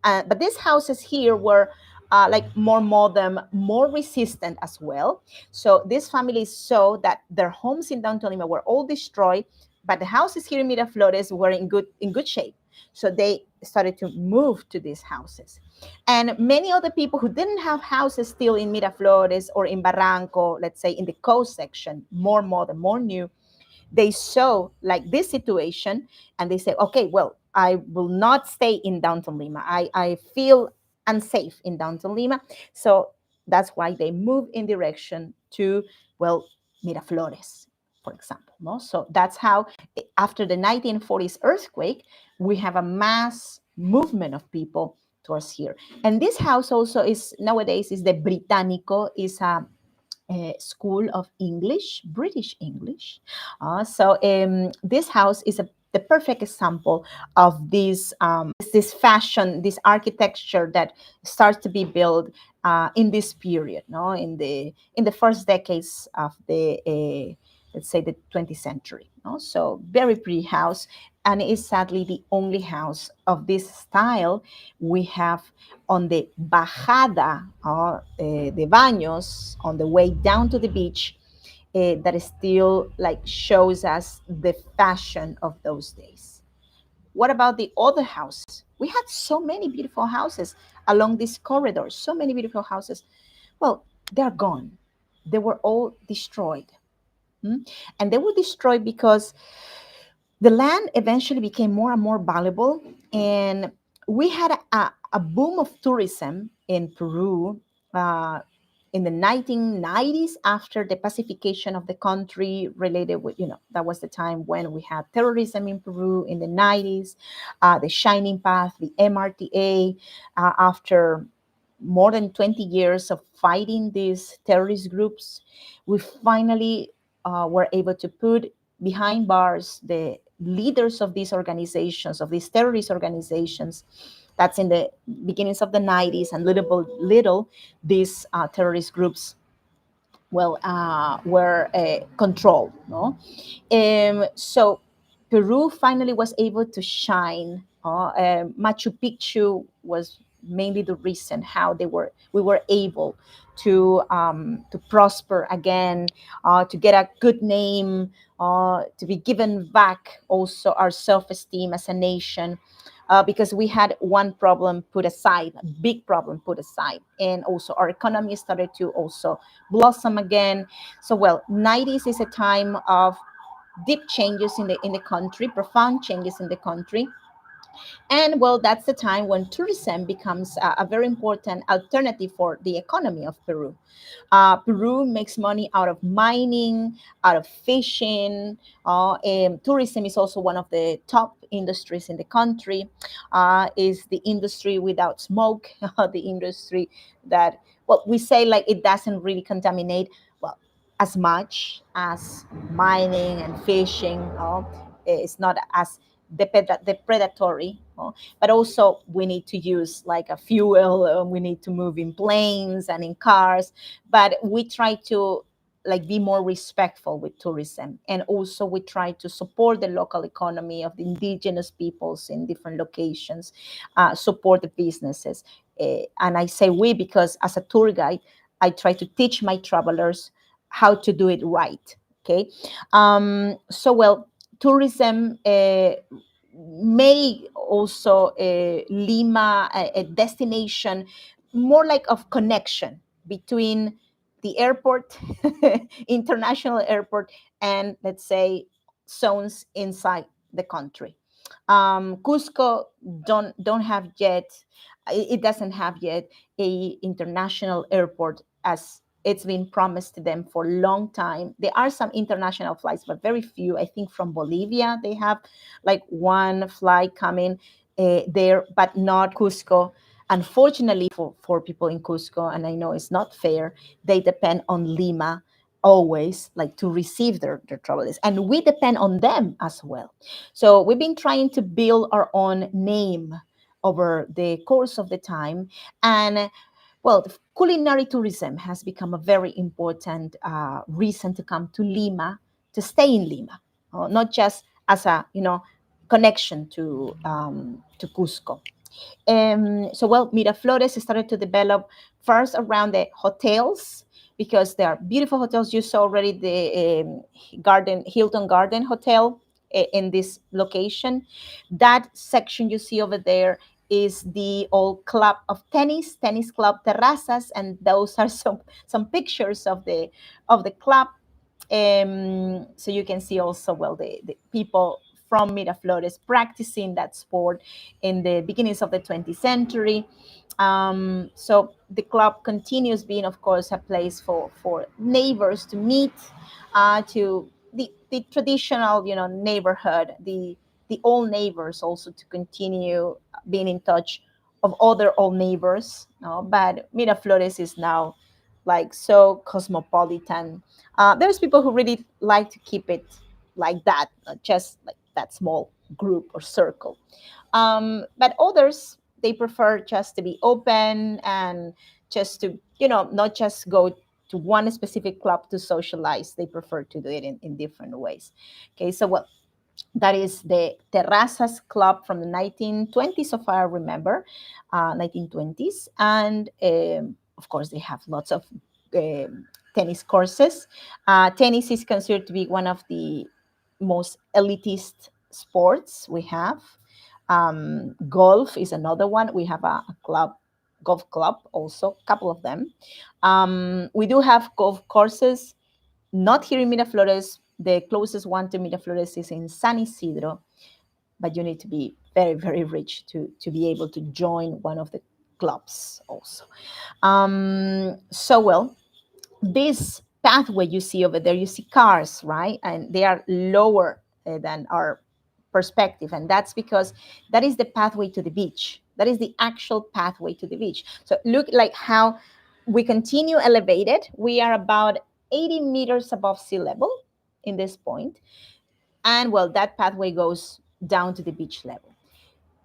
But these houses here were like more modern, more resistant as well. So these families saw that their homes in downtown Lima were all destroyed, but the houses here in Miraflores were in good shape. So they started to move to these houses. And many other people who didn't have houses still in Miraflores or in Barranco, let's say in the coast section, more modern, more new, they saw like this situation and they say, okay, well, I will not stay in downtown Lima. I feel unsafe in downtown Lima. So that's why they moved in direction to, well, Miraflores, for example. No? So that's how, after the 1940s earthquake, we have a mass movement of people towards here. And this house also is nowadays is the Británico, is a school of English, British English. So this house is the perfect example of this fashion, this architecture that starts to be built in this period, no, in the first decades of the let's say the 20th century. No? So very pretty house, and it is sadly the only house of this style we have on the bajada, the baños, on the way down to the beach, that still like shows us the fashion of those days. What about the other houses? We had so many beautiful houses along this corridor, so many beautiful houses. Well, they're gone. They were all destroyed. And they were destroyed because the land eventually became more and more valuable, and we had a boom of tourism in Peru uh, in the 1990s, after the pacification of the country, related with, that was the time when we had terrorism in Peru in the 90s, the Shining Path, the MRTA, after more than 20 years of fighting these terrorist groups, we finally were able to put behind bars the leaders of these organizations, of these terrorist organizations. That's in the beginnings of the 90s, and little these terrorist groups, well, were controlled. No, so Peru finally was able to shine. Machu Picchu was mainly the reason how we were able to prosper again, to get a good name, to be given back also our self-esteem as a nation, because we had one problem put aside, a big problem put aside, and also our economy started to also blossom again. So, well, 90s is a time of deep changes in the country, profound changes in the country. And well, that's the time when tourism becomes a very important alternative for the economy of Peru. Peru makes money out of mining, out of fishing. Tourism is also one of the top industries in the country. Is the industry without smoke, the industry that, well, we say like it doesn't really contaminate, well, as much as mining and fishing. It's not as the predatory, but also we need to use like a fuel. We need to move in planes and in cars, but we try to like be more respectful with tourism, and also we try to support the local economy of the indigenous peoples in different locations, support the businesses. And I say we because as a tour guide, I try to teach my travelers how to do it right. Okay. So, well, tourism may also Lima a destination more like of connection between the airport, international airport, and let's say zones inside the country. Cusco don't have yet. It doesn't have yet a international airport as it's been promised to them for a long time. There are some international flights, but very few. I think from Bolivia they have like one flight coming there, but not Cusco. Unfortunately for people in Cusco, and I know it's not fair, they depend on Lima always, like to receive their travelers. And we depend on them as well. So we've been trying to build our own name over the course of the time. And well, the culinary tourism has become a very important reason to come to Lima, to stay in Lima, not just as a connection to Cusco. So, well, Miraflores started to develop first around the hotels, because there are beautiful hotels. You saw already the Hilton Garden Hotel in this location. That section you see over there is the old club of tennis club Terrazas, and those are some pictures of the club. So you can see also, well, the people from Miraflores practicing that sport in the beginnings of the 20th century. So the club continues being, of course, a place for neighbors to meet, to the traditional, neighborhood, the old neighbors also to continue being in touch of other old neighbors. No? But Miraflores is now like so cosmopolitan. There's people who really like to keep it like that, just like that small group or circle. But others, they prefer just to be open and just to, not just go to one specific club to socialize. They prefer to do it in different ways. Okay, so well, that is the Terrazas Club from the 1920s, so far I remember, 1920s. And of course, they have lots of tennis courses. Tennis is considered to be one of the most elitist sports we have. Golf is another one. We have a club, golf club, also, a couple of them. We do have golf courses, not here in Miraflores. The closest one to Miraflores is in San Isidro, but you need to be very, very rich to be able to join one of the clubs also. So, well, this pathway you see over there, you see cars, right? And they are lower than our perspective. And that's because that is the pathway to the beach. That is the actual pathway to the beach. So look like how we continue elevated. We are about 80 meters above sea level in this point. And well, that pathway goes down to the beach level.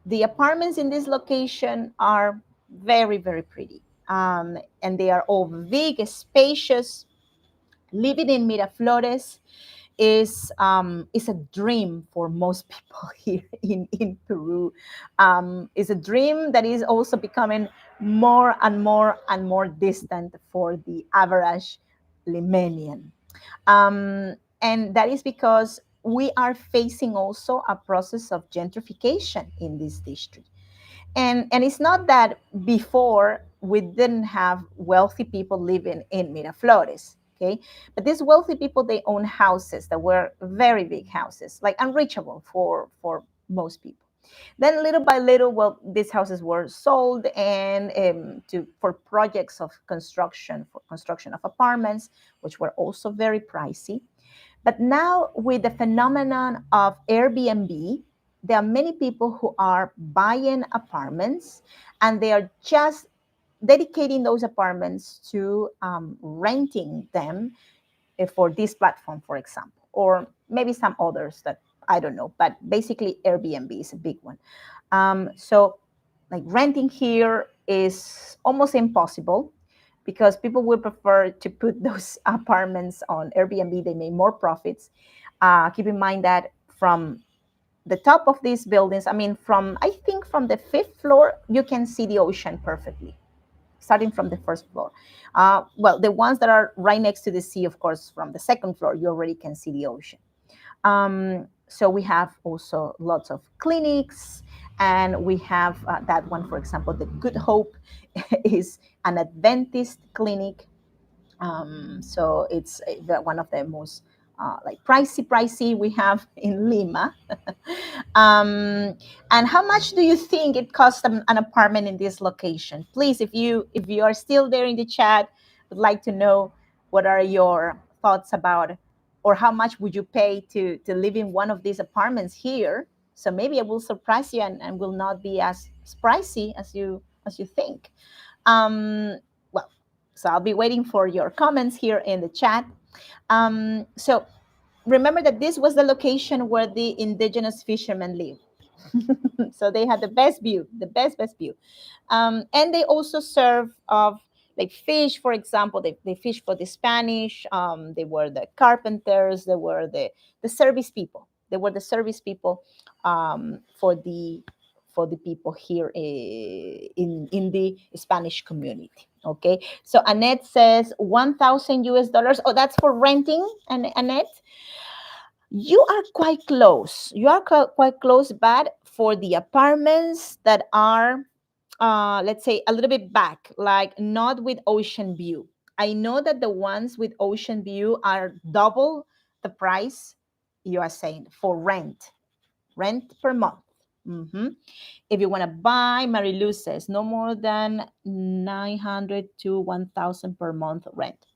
The apartments in this location are very, very pretty. And they are all big, spacious. Living in Miraflores is a dream for most people here in Peru. It's a dream that is also becoming more and more and more distant for the average Limanian. And that is because we are facing also a process of gentrification in this district. And it's not that before we didn't have wealthy people living in Miraflores, okay? But these wealthy people, they own houses that were very big houses, like unreachable for most people. Then little by little, well, these houses were sold and for projects of construction, for construction of apartments, which were also very pricey. But now with the phenomenon of Airbnb, there are many people who are buying apartments and they are just dedicating those apartments to renting them for this platform, for example, or maybe some others that I don't know, but basically Airbnb is a big one. So like renting here is almost impossible because people will prefer to put those apartments on Airbnb. They make more profits. Keep in mind that from the top of these buildings, I mean, I think from the fifth floor, you can see the ocean perfectly, starting from the first floor. Well, the ones that are right next to the sea, of course, from the second floor, you already can see the ocean. So we have also lots of clinics, and we have that one, for example, the Good Hope is an Adventist clinic. So it's one of the most like pricey we have in Lima. um, and how much do you think it costs an apartment in this location? Please, if you are still there in the chat, would like to know what are your thoughts about, or how much would you pay to live in one of these apartments here? So maybe I will surprise you and will not be as pricey as you think. Well, so I'll be waiting for your comments here in the chat. So remember that this was the location where the indigenous fishermen live. So they had the best view, the best view. And they also serve of like fish, for example. They fish for the Spanish. They were the carpenters. They were the service people. They were the service people for the people here in the Spanish community. Okay, so Annette says 1,000 US dollars. Oh, that's for renting, Annette. You are quite close. You are quite close, but for the apartments that are, let's say, a little bit back, like not with ocean view. I know that the ones with ocean view are double the price you are saying for rent. rent per month. Mhm. If you want to buy, Marilu says no more than 900 to 1,000 per month rent.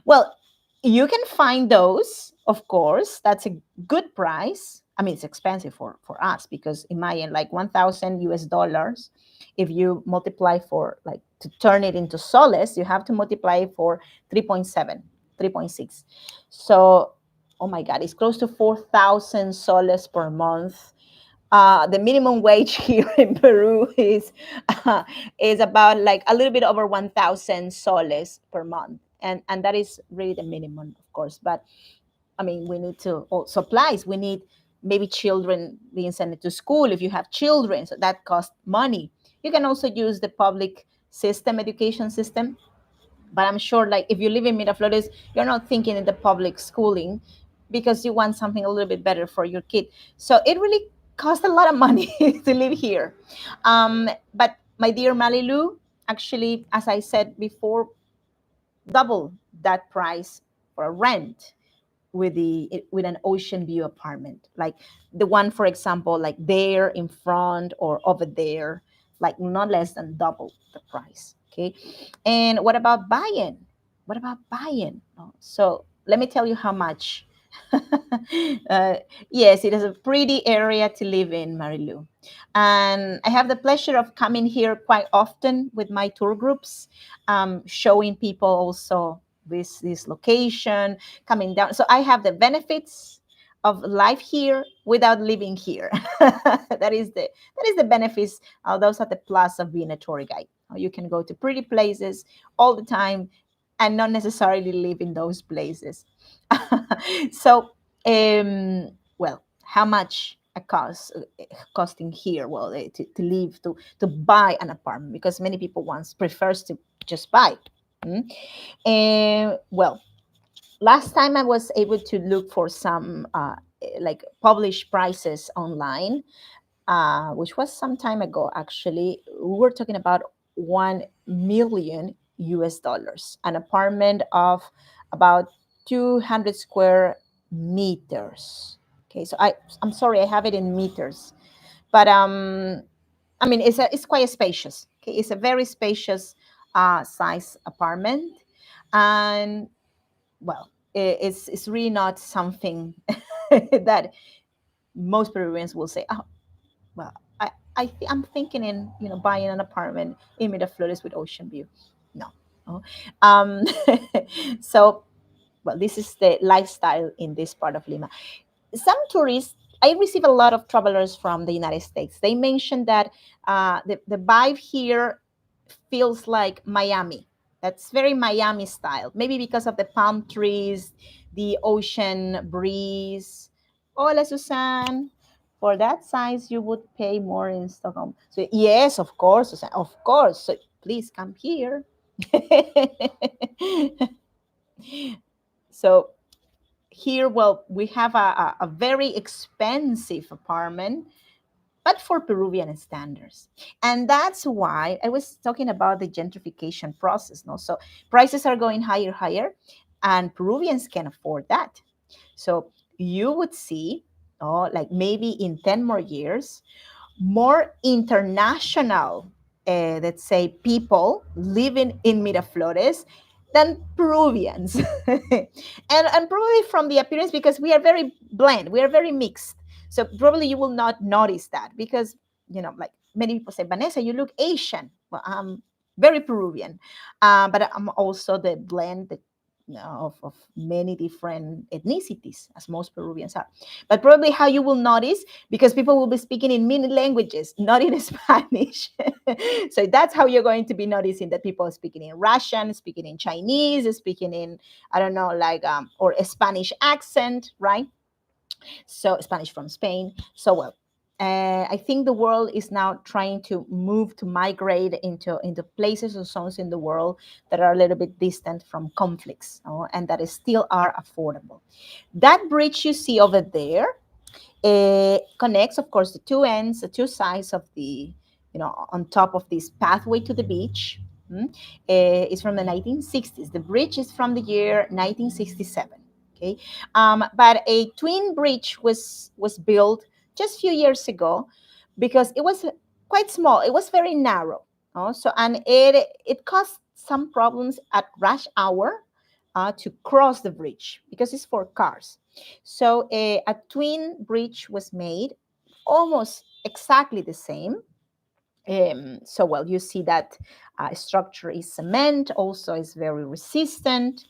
Well, you can find those, of course. That's a good price. I mean, it's expensive for us because imagine like 1,000 US dollars. If you multiply for like to turn it into soles, you have to multiply for 3.7, 3.6. So, oh my God, it's close to 4,000 soles per month. The minimum wage here in Peru uh, is about like a little bit over 1,000 soles per month, and that is really the minimum, of course. But I mean, we need to supplies. We need maybe children being sent to school if you have children, so that costs money. You can also use the public system, education system, but I'm sure like if you live in Miraflores, you're not thinking in the public schooling because you want something a little bit better for your kid. So it really costs a lot of money to live here. But my dear Malilu, actually, as I said before, double that price for a rent with an ocean view apartment, like the one, for example, like there in front or over there, like not less than double the price. Okay. And what about buying? What about buying? So let me tell you how much. uh, yes, it is a pretty area to live in, Marilu. And I have the pleasure of coming here quite often with my tour groups, showing people also this location, coming down. So I have the benefits of life here without living here. That is the benefits. Those are the plus of being a tour guide. You can go to pretty places all the time and not necessarily live in those places. So, well, how much a cost costing here? Well, to live to buy an apartment because many people once prefers to just buy. Mm? And well, last time I was able to look for some like published prices online, which was some time ago actually. We were talking about 1 million US dollars, an apartment of about 200 square meters. Okay, so I'm sorry, I have it in meters, but I mean it's quite spacious. Okay, it's a very spacious size apartment, and well, it's really not something that most Peruvians will say, oh, well, I'm thinking in buying an apartment in Miraflores with ocean view. No. No. Um, so well, this is the lifestyle in this part of Lima. Some tourists, I receive a lot of travelers from the United States. They mentioned that the vibe here feels like Miami. That's very Miami style. Maybe because of the palm trees, the ocean breeze. Hola, Susan. For that size, you would pay more in Stockholm. So yes, of course, Susan, of course. So please come here. So here, well, we have a very expensive apartment, but for Peruvian standards. And that's why I was talking about the gentrification process. No? So prices are going higher, higher, and Peruvians can afford that. So you would see, oh, like maybe in 10 more years, more international, let's say, people living in Miraflores than Peruvians. And probably from the appearance, because we are very blend, we are very mixed. So probably you will not notice that because, like many people say, Vanessa, you look Asian. Well, I'm very Peruvian, but I'm also the blend of many different ethnicities, as most Peruvians are. But probably how you will notice, because people will be speaking in many languages, not in Spanish. So that's how you're going to be noticing that people are speaking in Russian, speaking in Chinese, speaking in, I don't know, like, or a Spanish accent, right? So Spanish from Spain. So well, I think the world is now trying to move to migrate into places or zones in the world that are a little bit distant from conflicts, and that is still are affordable. That bridge you see over there connects, of course, the two ends, the two sides of the, on top of this pathway to the beach. It's from the 1960s. The bridge is from the year 1967. Okay, but a twin bridge was built just a few years ago, because it was quite small. It was very narrow. So, and it caused some problems at rush hour to cross the bridge because it's for cars. So a twin bridge was made, almost exactly the same. So, well, you see that structure is cement, also is very resistant.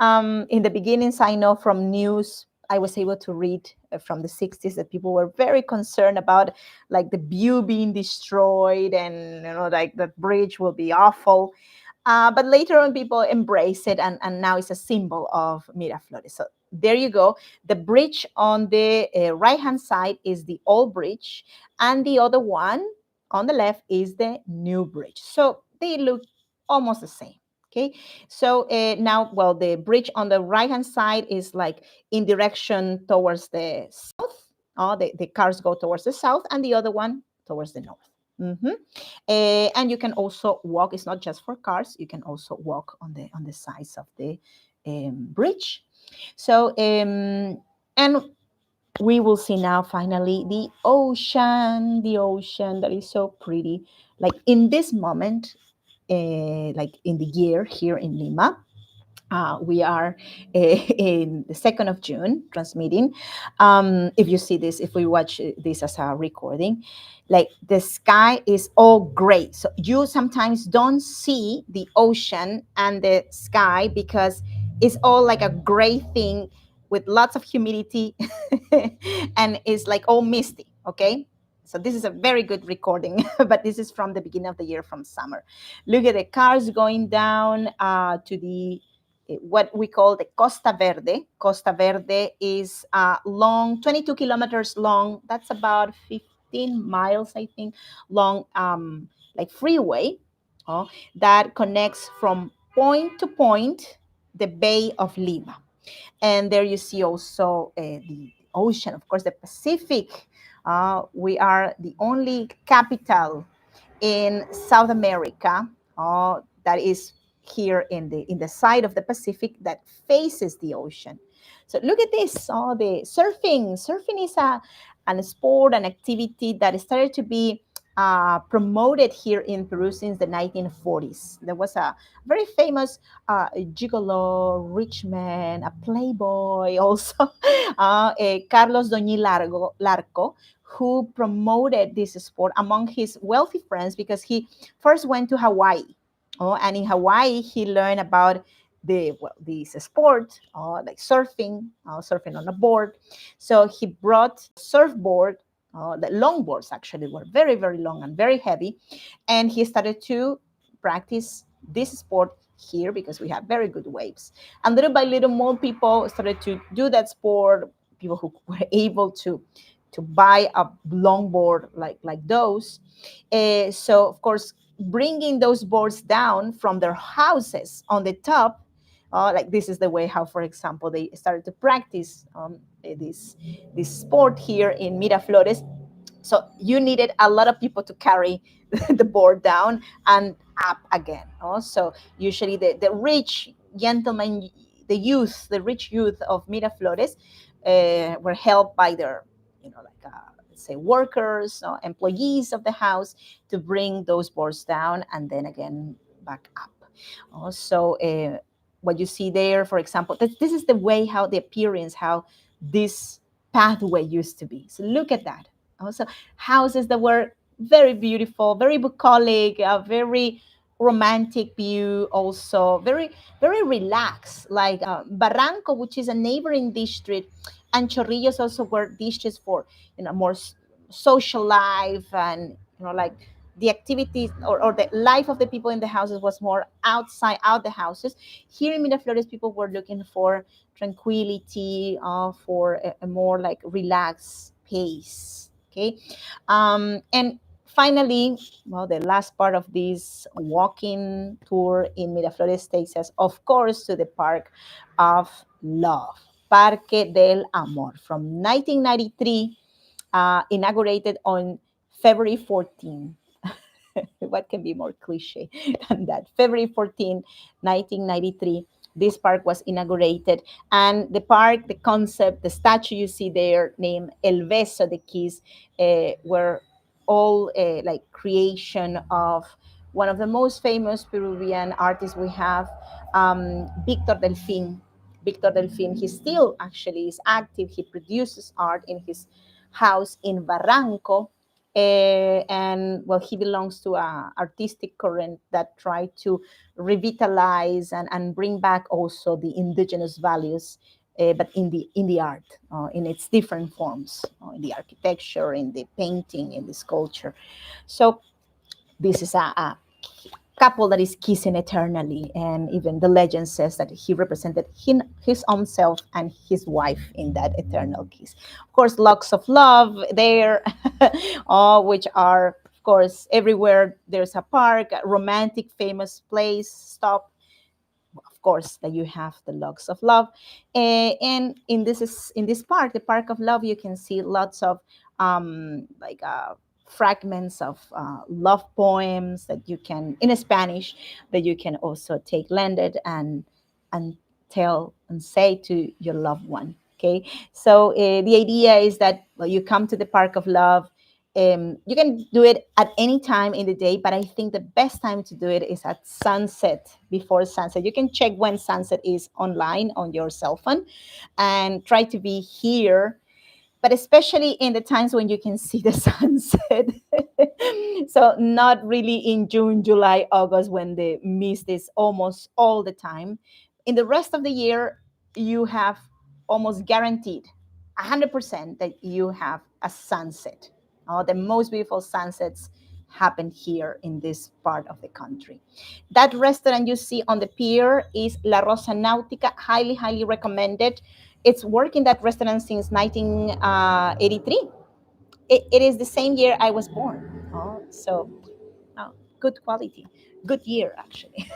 In the beginnings, I know from news, I was able to read from the 60s that people were very concerned about like the view being destroyed, and like the bridge will be awful. But later on, people embrace it, and now it's a symbol of Miraflores. So there you go. The bridge on the right-hand side is the old bridge, and the other one on the left is the new bridge. So they look almost the same. Okay, so now, well, the bridge on the right-hand side is like in direction towards the south. The cars go towards the south, and the other one towards the north. Mm-hmm. And you can also walk. It's not just for cars. You can also walk on the sides of the bridge. So and we will see now finally the ocean that is so pretty. Like in this moment, like in the year here in Lima, we are in the 2nd of June transmitting. If you see this, if we watch this as a recording, like the sky is all gray. So you sometimes don't see the ocean and the sky because it's all like a gray thing with lots of humidity and it's like all misty. Okay. So this is a very good recording, but this is from the beginning of the year, from summer. Look at the cars going down to the what we call the Costa Verde. Costa Verde is long, 22 kilometers long. That's about 15 miles, I think, long, like freeway that connects from point to point the Bay of Lima. And there you see also the ocean, of course, the Pacific. We are the only capital in South America that is here in the side of the Pacific that faces the ocean. So look at this. The surfing. Surfing is an sport, an activity that started to be promoted here in Peru since the 1940s. There was a very famous gigolo, rich man, a playboy also, Carlos Doñi Larco, who promoted this sport among his wealthy friends because he first went to Hawaii. And in Hawaii, he learned about this sport, like surfing, surfing on a board. So he brought surfboard. The longboards actually were very, very long and very heavy. And he started to practice this sport here because we have very good waves. And little by little, more people started to do that sport. People who were able to buy a longboard like those. So of course, bringing those boards down from their houses on the top, like this is the way how, for example, they started to practice this sport here in Miraflores. So you needed a lot of people to carry the board down and up again. So usually the rich gentlemen, the rich youth of Miraflores were helped by their, like let's say workers, employees of the house to bring those boards down and then again back up. So what you see there, for example, this is the way how the appearance, how this pathway used to be. So look at that. Also, houses that were very beautiful, very bucolic, a very romantic view, also very, very relaxed, like Barranco, which is a neighboring district, and Chorrillos also were districts for, more social life, and, like the activities, or the life of the people in the houses was more outside, out the houses. Here in Miraflores, people were looking for tranquility, for a more like relaxed pace. Okay. And finally, well, the last part of this walking tour in Miraflores takes us, of course, to the Park of Love, Parque del Amor, from 1993, inaugurated on February 14. What can be more cliche than that? February 14, 1993. this park was inaugurated. And the park, the concept, the statue you see there named El Beso, the kiss, were all like creation of one of the most famous Peruvian artists we have, Victor Delfin. Victor Delfin, he still actually is active. He produces art in his house in Barranco. And well, he belongs to a artistic current that try to revitalize and bring back also the indigenous values, but in the art, in its different forms, in the architecture, in the painting, in the sculpture. So this is a couple that is kissing eternally, and even the legend says that he represented his own self and his wife in that eternal kiss. Of course, locks of love there, which are, of course, everywhere there's a park, a romantic famous place stop, of course, that you have the locks of love. And in this park, the Park of Love, you can see lots of like fragments of love poems that you can, in Spanish, that you can also take landed and tell and say to your loved one. Okay, so the idea is that, well, you come to the Park of Love. You can do it at any time in the day, but I think the best time to do it is at sunset, before sunset. You can check when sunset is online on your cell phone and try to be here, but especially in the times when you can see the sunset. So not really in June, July, August, when the mist is almost all the time. In the rest of the year, you have almost guaranteed 100% that you have a sunset. The most beautiful sunsets happen here in this part of the country. That restaurant you see on the pier is La Rosa Náutica, highly, highly recommended. It's working that restaurant since 1983. It is the same year I was born. So good quality, good year actually.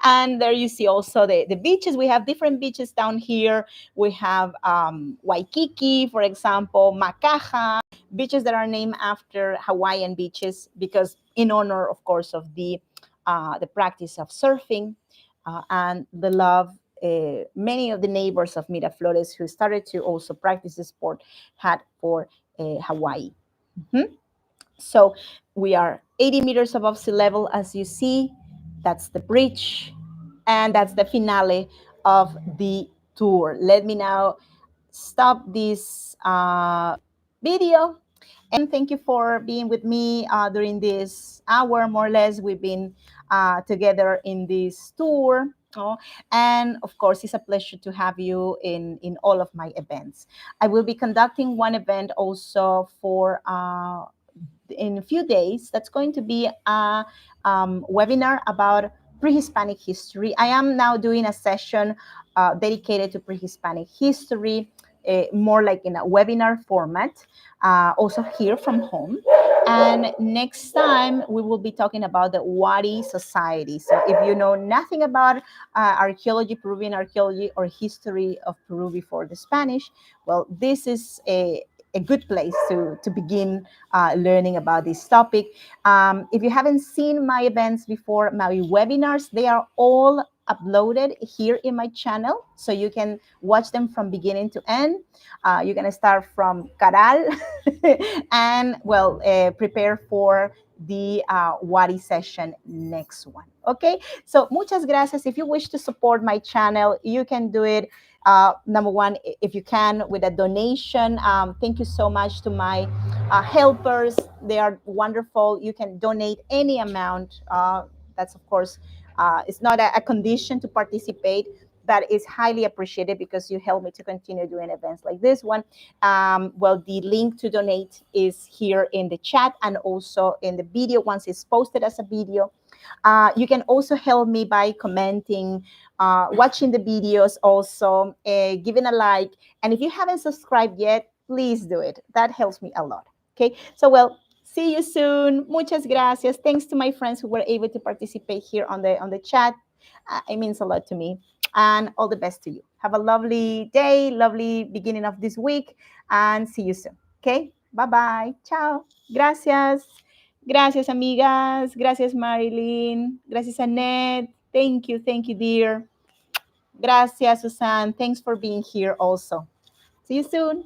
And there you see also the beaches. We have different beaches down here. We have Waikiki, for example, Makaha, beaches that are named after Hawaiian beaches because in honor, of course, of the practice of surfing and the love. Many of the neighbors of Miraflores who started to also practice the sport had for Hawaii. Mhm. So we are 80 meters above sea level, as you see. That's the bridge, and that's the finale of the tour. Let me now stop this video, and thank you for being with me during this hour, more or less. We've been together in this tour. And of course, it's a pleasure to have you in all of my events. I will be conducting one event also for in a few days. That's going to be a webinar about pre-Hispanic history. I am now doing a session dedicated to pre-Hispanic history, more like in a webinar format, also here from home. And next time we will be talking about the Wari Society. So if you know nothing about archaeology, Peruvian archaeology, or history of Peru before the Spanish, well, this is a good place to begin learning about this topic. If you haven't seen my events before, my webinars, they are all uploaded here in my channel, so you can watch them from beginning to end. You're going to start from Caral and, well, prepare for the Wari session next one. Okay, so muchas gracias. If you wish to support my channel, you can do it. Number one, if you can, with a donation. Thank you so much to my helpers. They are wonderful. You can donate any amount. That's, of course, it's not a condition to participate. That is highly appreciated because you help me to continue doing events like this one. Well, the link to donate is here in the chat and also in the video once it's posted as a video. You can also help me by commenting, watching the videos, also giving a like. And if you haven't subscribed yet, please do it. That helps me a lot. Okay, so, well, see you soon. Muchas gracias. Thanks to my friends who were able to participate here on the chat. It means a lot to me. And all the best to you. Have a lovely day, lovely beginning of this week, and see you soon. Okay, bye-bye. Ciao. Gracias. Gracias, amigas. Gracias, Marilyn. Gracias, Annette. Thank you, dear. Gracias, Susan. Thanks for being here also. See you soon.